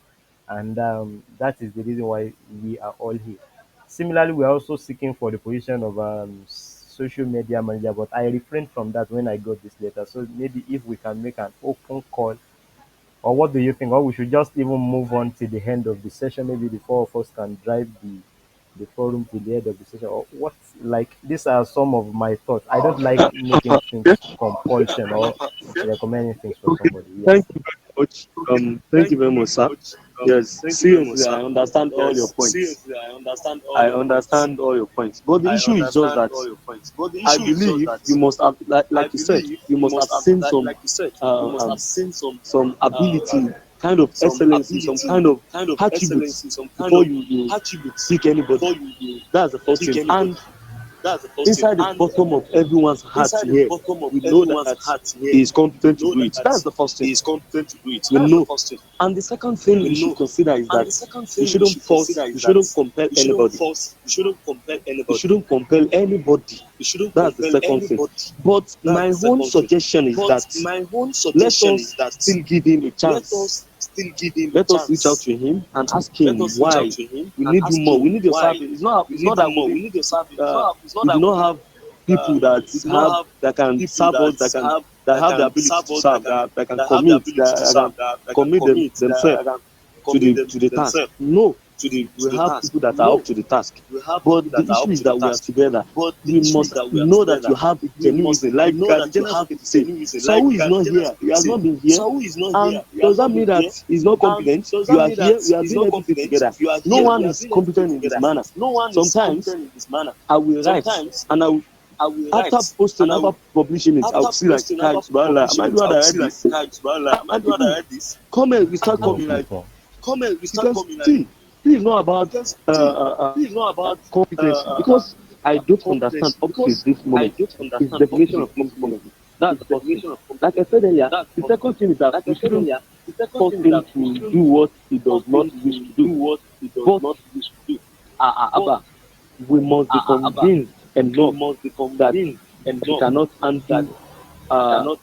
S4: and that is the reason why we are all here. Similarly, we are also seeking for the position of social media manager, but I refrained from that when I got this letter. So maybe if we can make an open call, or what do you think? Or we should just even move on to the end of the session. Maybe the four of us can drive the forum to the end of the session. Or what? Like these are some of my thoughts. I don't like making
S3: Okay.
S4: things compulsion or recommending things for
S3: Okay.
S4: somebody.
S3: Thank
S4: Yes.
S3: you very much. Thank you very much, sir. Yes, seriously, I understand all your points. I understand all your points. But the issue is just that I believe you must have, like you said, you must have seen some ability, kind of excellency, some kind of attributes before you pick anybody. That's the first thing. And inside the bottom of everyone's heart here, we know that he is competent to do it. That's the first thing. We know. And the second thing we should consider is that we shouldn't force, we shouldn't compel anybody. We shouldn't compel anybody. That's the second thing. But my own suggestion is that let us still give him a chance. Let us reach out to him and ask him why we need you more. We need your service. It's not that we do not have people that can serve us, that have the ability to serve, that can commit, that can commit themselves to the task. No, we have people that are up to the task. But the issue is that we are together. We must know that you have genuine reason. Like the general secretary said, Saul is not here. He has not been here. And does that mean that he's not competent? You are here. We are doing everything together. No one is competent in this manner. Sometimes I will write and I will, after posting, after publishing it, I'll see like, am I the one that read this? And people comment, we start coming like, because see, this is not about competency, because I don't understand up to this moment his definition of competence. That's the first thing. Like I said earlier, the second thing is that we shouldn't force him to do what he does not wish to do. But Abba, we must be convinced enough that he cannot handle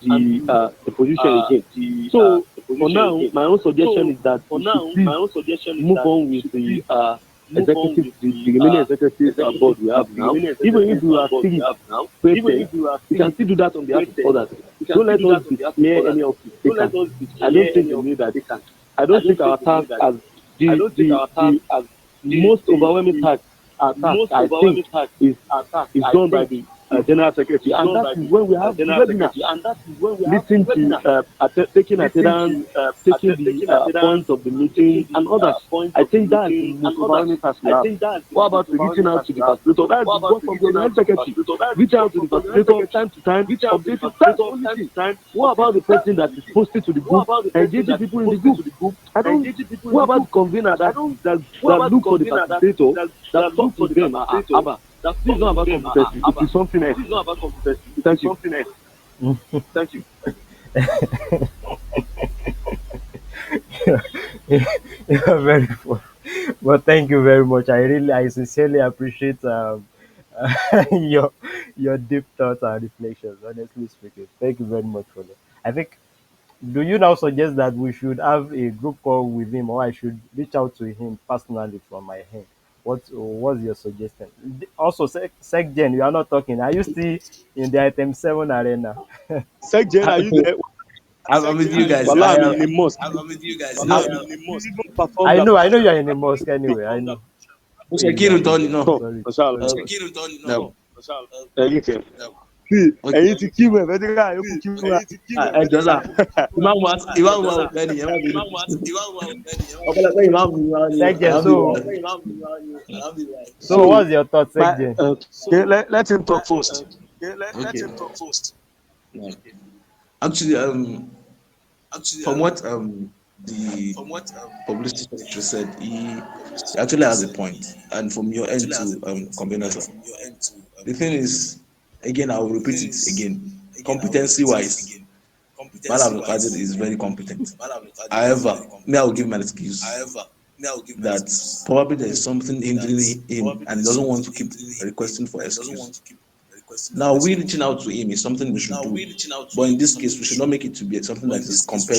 S3: the position again. So for now, my own suggestion is that we should please move on with the executive, the remaining executive board we have now. Even if we are still present, we can still do that on behalf of others. Don't let us dismay any of the takers. I don't think we need that. I don't think our task as the most overwhelming task, I think, is done by the general secretary, and that is when we have the webinar. Listen to taking attendance, taking the points of the meeting and others. I think that's the most overwhelming task we have. What about reaching out to the facilitator? That's the work of the general secretary. Reach out to the facilitator time to time, updating. That's only thing. What about the person that is posted to the group, engaging people in the group? I don't. What about the convener that look for the facilitator, that talk to them? Abba, this is not about competency. It is something else. Thank you.
S4: You're very full. Well, thank you very much. I sincerely appreciate your deep thoughts and reflections. Honestly speaking, thank you very much for that. I think. Do you now suggest that we should have a group call with him, or I should reach out to him personally from my end? What's your suggestion? Also, SecGen, you are not talking. Are you still in the item 7 arena?
S3: Secretary, are you there?
S9: I'm with you guys.
S3: Well, I'm in the mosque.
S9: No,
S3: Performed
S4: I know you are in the mosque anyway. I know.
S9: Shakir Tony, no.
S4: Sorry.
S3: Inshallah.
S9: No.
S3: Okay. See,
S9: Okay.
S3: ẹ̀yin ti kí mu ẹ̀fẹ́ tí ká yókù kí mu wa.
S9: Ẹ jọ sá. Ìmáàmù wa ọ̀fẹ́ nìyẹn máa bínú. Ọ̀pọ̀lọpọ̀ ìmáàmù wa ni
S4: SecGen,
S9: alhamdulillah.
S4: so what's your thought, SecGen?
S3: Okay, let him talk first.
S9: Okay. Actually, from what
S1: the publicity secretary said, he actually has a point, and from your end to combination. The thing is, again, I will repeat it again. Competency wise, Malam Qadir is very competent. However, me, I will give my excuse that probably there is something hindering him and he doesn't want to keep requesting for excuse. Now, we reaching out to him is something we should do, but in this case, we should not make it to be something that is compared